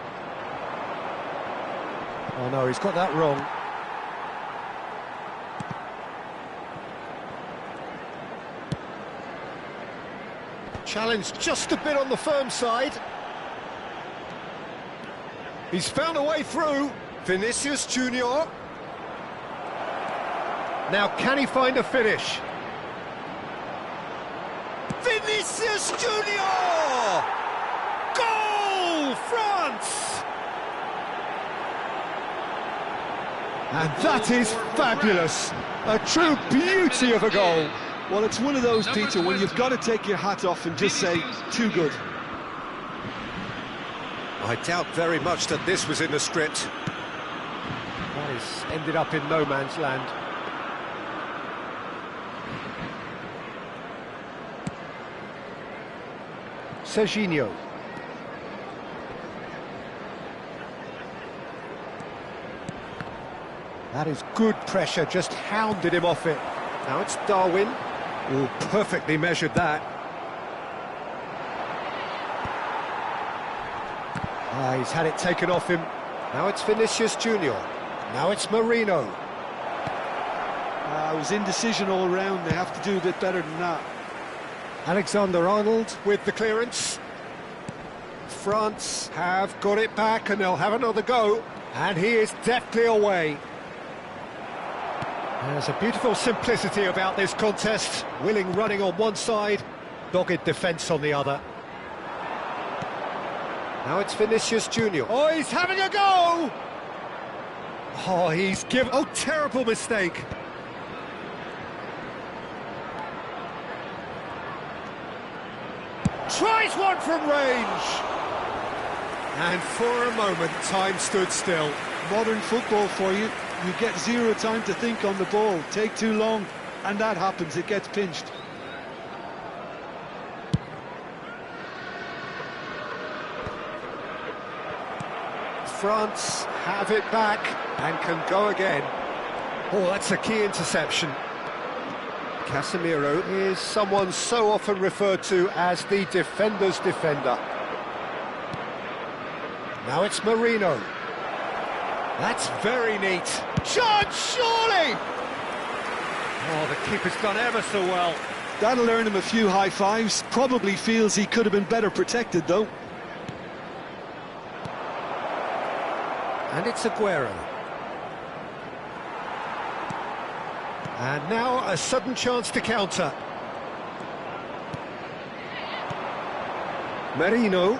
A: Oh no, he's got that wrong. Challenge just a bit on the firm side. He's found a way through. Vinicius Junior. Now can he find a finish? Vinicius Junior! Goal, France! And that is fabulous. A true beauty of a goal.
B: Well, it's one of those, Peter, when you've got to take your hat off and just say, too good.
A: I doubt very much that this was in the script. That has ended up in no man's land. Serginho. That is good pressure, just hounded him off it. Now it's Darwin. Oh, perfectly measured that. He's had it taken off him. Now it's Vinicius Junior. Now it's Marino.
B: It was indecision all round. They have to do a bit better than that.
A: Alexander-Arnold with the clearance. France have got it back and they'll have another go. And he is deftly away. There's a beautiful simplicity about this contest. Willing running on one side, dogged defence on the other. Now it's Vinicius Junior. Oh, he's having a go! Oh, he's given... Oh, terrible mistake. Tries one from range. And for a moment, time stood still.
B: Modern football for you. You get zero time to think on the ball. Take too long, and that happens. It gets pinched.
A: France have it back and can go again. Oh, that's a key interception. Casemiro is someone so often referred to as the defender's defender. Now it's Marino. That's very neat. Chance, surely! Oh, the keeper's done ever so well.
B: That'll earn him a few high fives. Probably feels he could have been better protected, though.
A: And it's Aguero. And now a sudden chance to counter. Marino.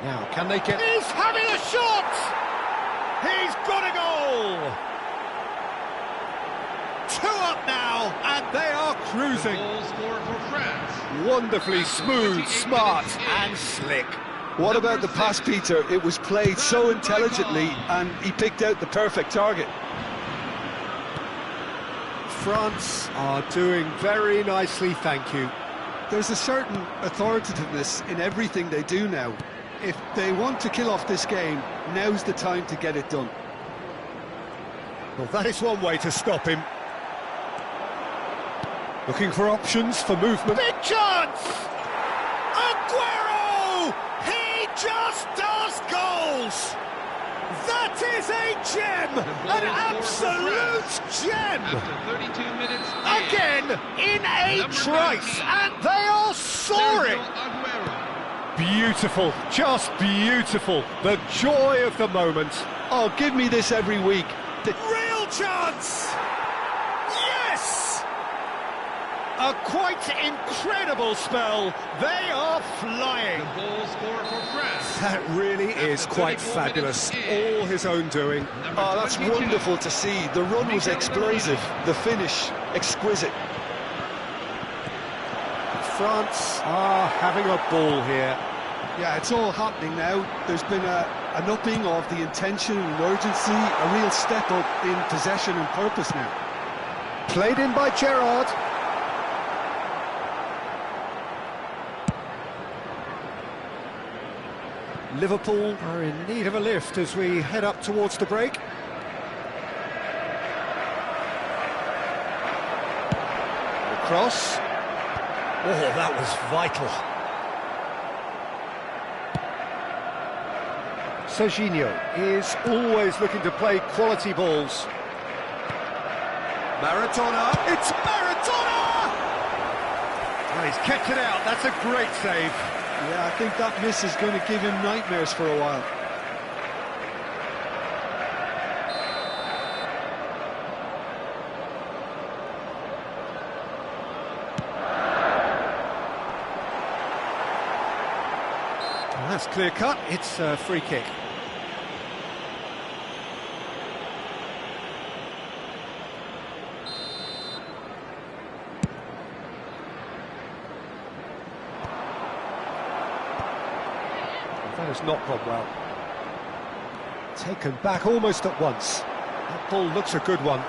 A: Now, can they get... He's having a shot! He's got a goal! 2 up now, and they are cruising.
C: Goal scored for France.
A: Wonderfully smooth, smart, and slick.
B: What about the pass, Peter? It was played so intelligently, and he picked out the perfect target.
A: France are doing very nicely, thank you.
B: There's a certain authoritativeness in everything they do now. If they want to kill off this game, now's the time to get it done.
A: Well, that is one way to stop him. Looking for options for movement. Big chance! Aguero! He just does goals! That is a gem! An absolute gem!
C: After 32 minutes
A: Again, in a trice, and they are soaring! Beautiful, just beautiful. The joy of the moment.
B: Oh, give me this every week.
A: Real chance! Yes! A quite incredible spell. They are flying.
C: The goal scorer for France.
A: That really is quite fabulous. All his own doing.
D: Oh, that's wonderful to see. The run was explosive, the finish exquisite.
A: France are having a ball here.
B: Yeah, it's all happening now. There's been an upping of the intention and urgency, a real step up in possession and purpose now.
A: Played in by Gerrard. Liverpool are in need of a lift as we head up towards the break. Cross. Oh, that was vital. Serginho is always looking to play quality balls. Maradona, it's Maradona! Oh, he's kept it out, that's a great save.
B: Yeah, I think that miss is going to give him nightmares for a while.
A: Well, that's clear cut, it's a free kick. That has not gone well. Taken back almost at once. That ball looks a good one.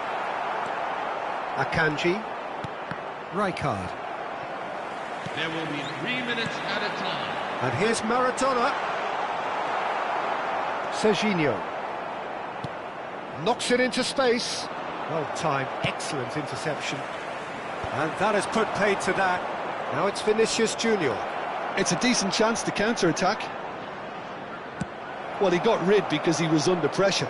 A: Akanji. Rijkaard.
C: There will be 3 minutes at a time.
A: And here's Maradona. Serginho. Knocks it into space. Well timed, excellent interception. And that has put paid to that. Now it's Vinicius Junior.
B: It's a decent chance to counter-attack. Well, he got rid because he was under pressure.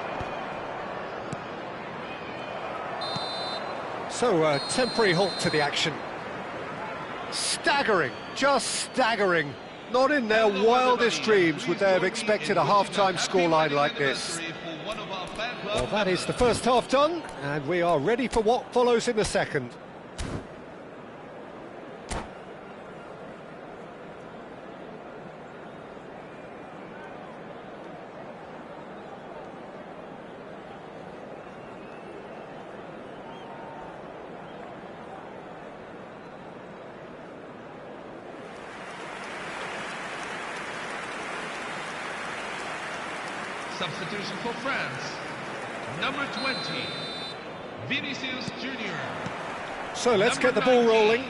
A: So, a temporary halt to the action. Staggering, just staggering. Not in their wildest dreams would they have expected a half-time scoreline like this. Well, that is the first half done, and we are ready for what follows in the second.
C: Substitution for France. Number 20, Vinicius Junior.
A: So let's get the ball rolling.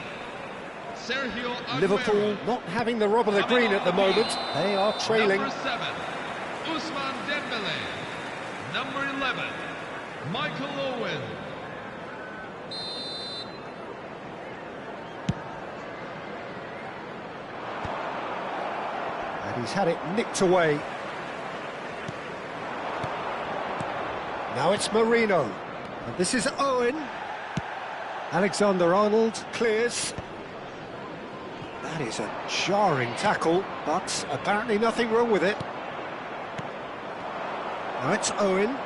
C: Sergio Aguero.
A: Liverpool not having the rob of the green at the moment. They are trailing.
C: Number 7, Ousmane Dembele. Number 11, Michael Owen.
A: And he's had it nicked away. Now it's Marino. And this is Owen. Alexander-Arnold clears. That is a jarring tackle, but apparently nothing wrong with it. Now it's Owen.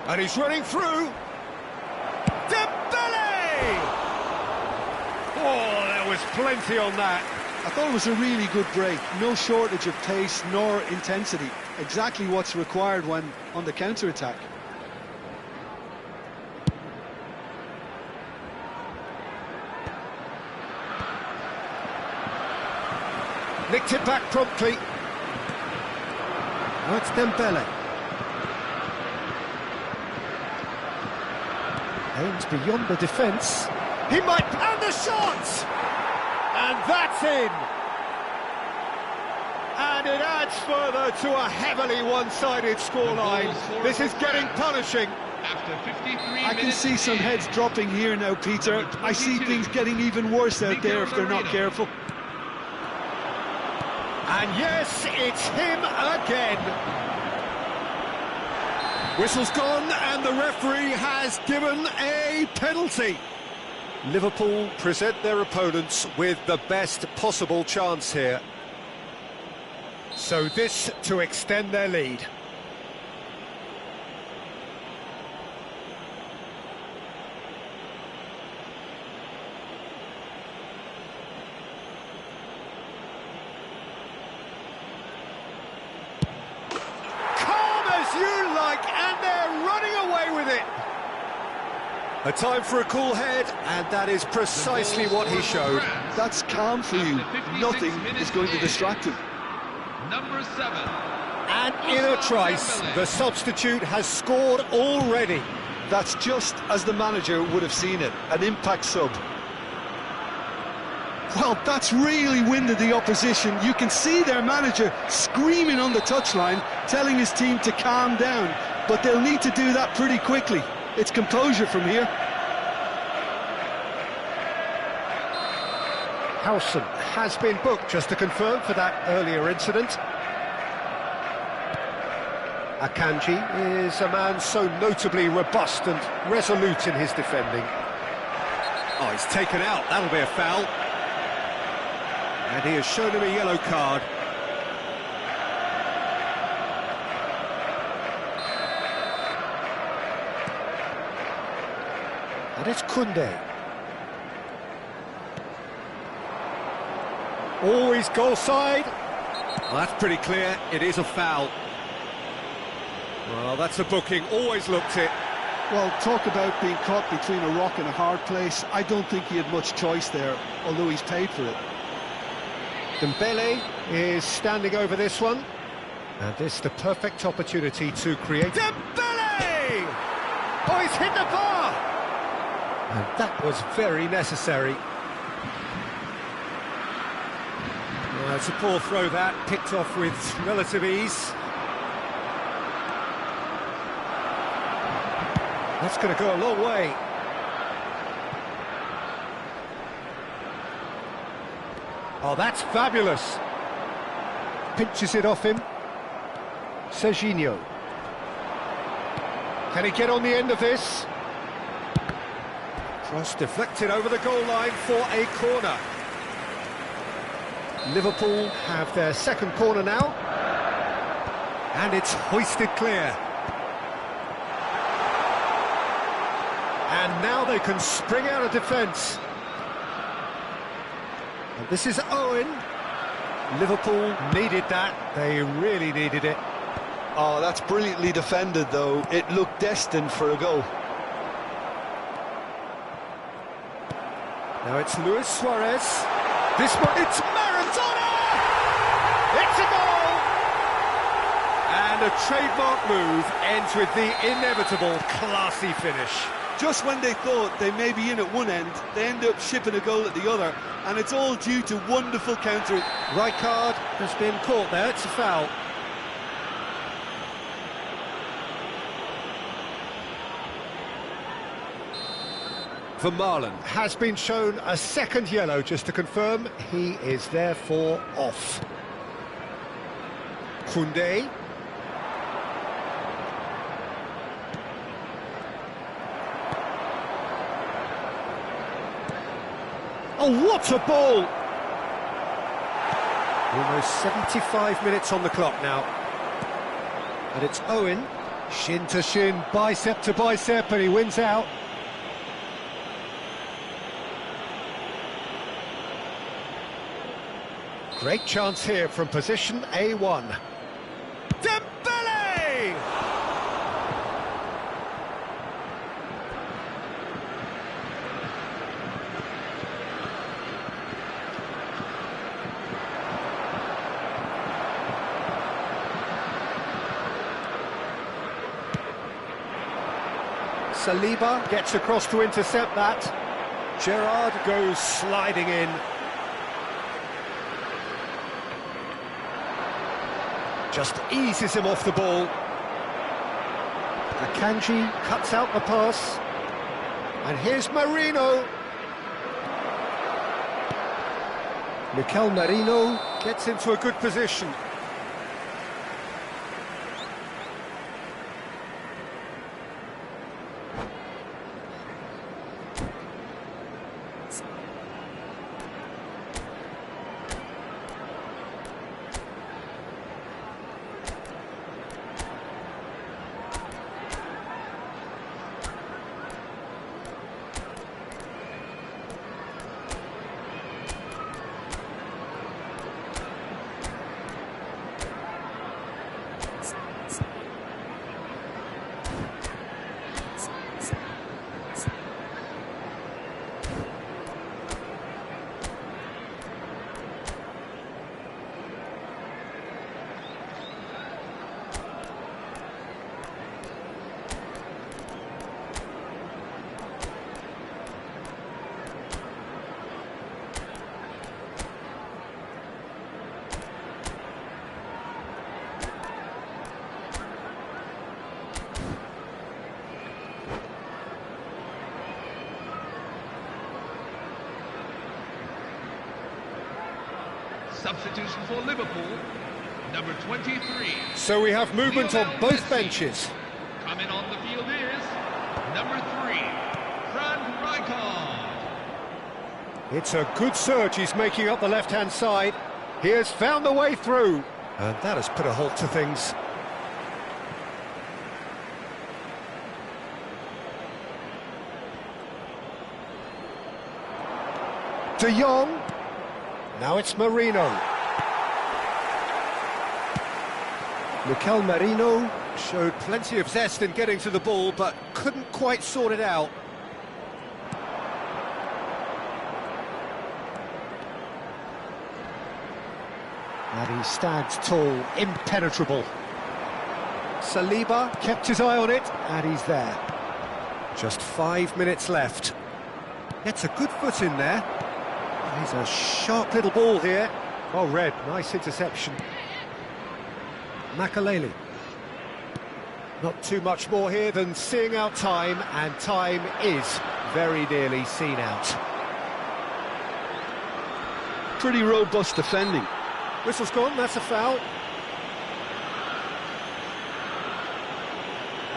A: And he's running through. Dembele! Oh, there was plenty on that.
B: I thought it was a really good break. No shortage of pace nor intensity. Exactly what's required when on the counter-attack.
A: Nicked it back promptly. Now it's Dembele. Aims beyond the defence. He might... And the shot! And that's in! And it adds further to a heavily one-sided scoreline. This is getting punishing.
C: After 53
B: I can see some heads dropping here now, Peter. I see things getting even worse out there if they're not careful.
A: And yes, it's him again. Whistle's gone and the referee has given a penalty. Liverpool present their opponents with the best possible chance here. So this to extend their lead. with it. A time for a cool head, and that is precisely what he showed.
D: That's calm for you. Nothing is going to distract him.
C: Number 7.
A: And in a trice, the substitute has scored already.
D: That's just as the manager would have seen it, an impact sub.
B: Well, that's really winded the opposition. You can see their manager screaming on the touchline, telling his team to calm down, but they'll need to do that pretty quickly. It's composure from here.
A: Howson has been booked, just to confirm, for that earlier incident. Akanji is a man so notably robust and resolute in his defending. Oh, he's taken out. That'll be a foul. And he has shown him a yellow card. And it's Koundé. Always goal side. Well, that's pretty clear. It is a foul. Well, that's a booking. Always looked it.
B: Well, talk about being caught between a rock and a hard place. I don't think he had much choice there, although he's paid for it.
A: Dembele is standing over this one. And this is the perfect opportunity to create... Dembele! Oh, he's hit the bar! And that was very necessary. Well, it's a poor throw that, picked off with relative ease. That's going to go a long way. Oh, that's fabulous. Pinches it off him. Serginho. Can he get on the end of this? Cross deflected over the goal line for a corner. Liverpool have their second corner now. And it's hoisted clear. And now they can spring out of defence. And this is Owen. Liverpool needed that. They really needed it.
D: Oh, that's brilliantly defended, though. It looked destined for a goal.
A: Now it's Luis Suarez. This one, it's Maradona! It's a goal! And a trademark move ends with the inevitable classy finish.
B: Just when they thought they may be in at one end, they end up shipping a goal at the other, and it's all due to wonderful counter.
A: Right card has been caught there, it's a foul. Vermaelen has been shown a second yellow, just to confirm. He is therefore off. Koundé. Oh, what a ball! Almost 75 minutes on the clock now. And it's Owen, shin to shin, bicep to bicep, and he wins out. Great chance here from position A1. Dembele! Saliba gets across to intercept that. Gerrard goes sliding in. Just eases him off the ball. Akanji cuts out the pass. And here's Marino. Mikel Marino gets into a good position.
C: Substitution for Liverpool, number 23.
A: So we have movement on both benches.
C: Coming on the field is number 3, Fran Rijkaard.
A: It's a good surge he's making up the left-hand side. He has found the way through. And that has put a halt to things. De Jong. Now it's Marino. Mikel Merino showed plenty of zest in getting to the ball, but couldn't quite sort it out. And he stands tall, impenetrable. Saliba kept his eye on it, and he's there. Just 5 minutes left. Gets a good foot in there. He's a sharp little ball here. Well read, nice interception. Makaleli. Not too much more here than seeing out time, and time is very nearly seen out.
D: Pretty robust defending.
A: Whistle's gone, that's a foul.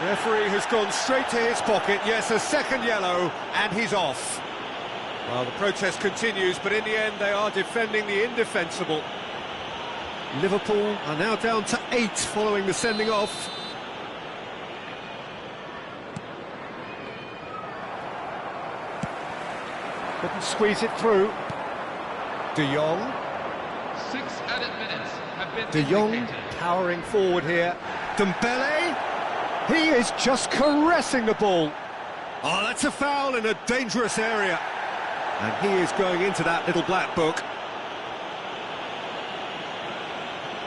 A: Referee has gone straight to his pocket. Yes, a second yellow, and he's off. Well, the protest continues, but in the end they are defending the indefensible. Liverpool are now down to 8 following the sending off. Couldn't squeeze it through. De Jong.
C: 6 added minutes have been
A: De Jong
C: indicated.
A: powering forward here. Dembele. He is just caressing the ball. Oh, that's a foul in a dangerous area. And he is going into that little black book.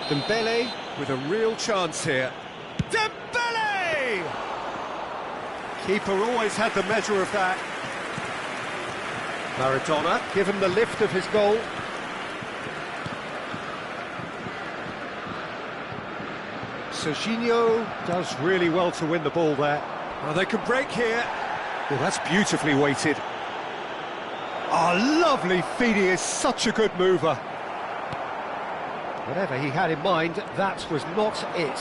A: Dembele with a real chance here. Dembele! Keeper always had the measure of that. Maradona given the lift of his goal. Serginho does really well to win the ball there. Well, they can break here. Oh, that's beautifully weighted. Oh, lovely feed. He is such a good mover. Whatever he had in mind, that was not it.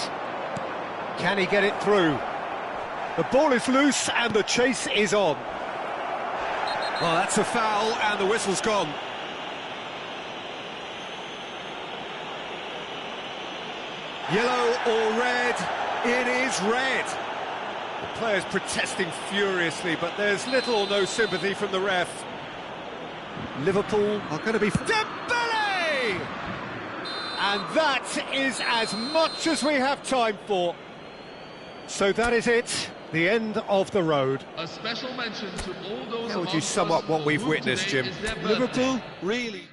A: Can he get it through? The ball is loose and the chase is on. Well, that's a foul and the whistle's gone. Yellow or red? It is red. The players protesting furiously, but there's little or no sympathy from the ref. Liverpool are going to be... Dembele! And that is as much as we have time for. So that is it, the end of the road.
C: A special mention to all those.
A: How would you sum up what we've witnessed, Jim?
D: Liverpool, really...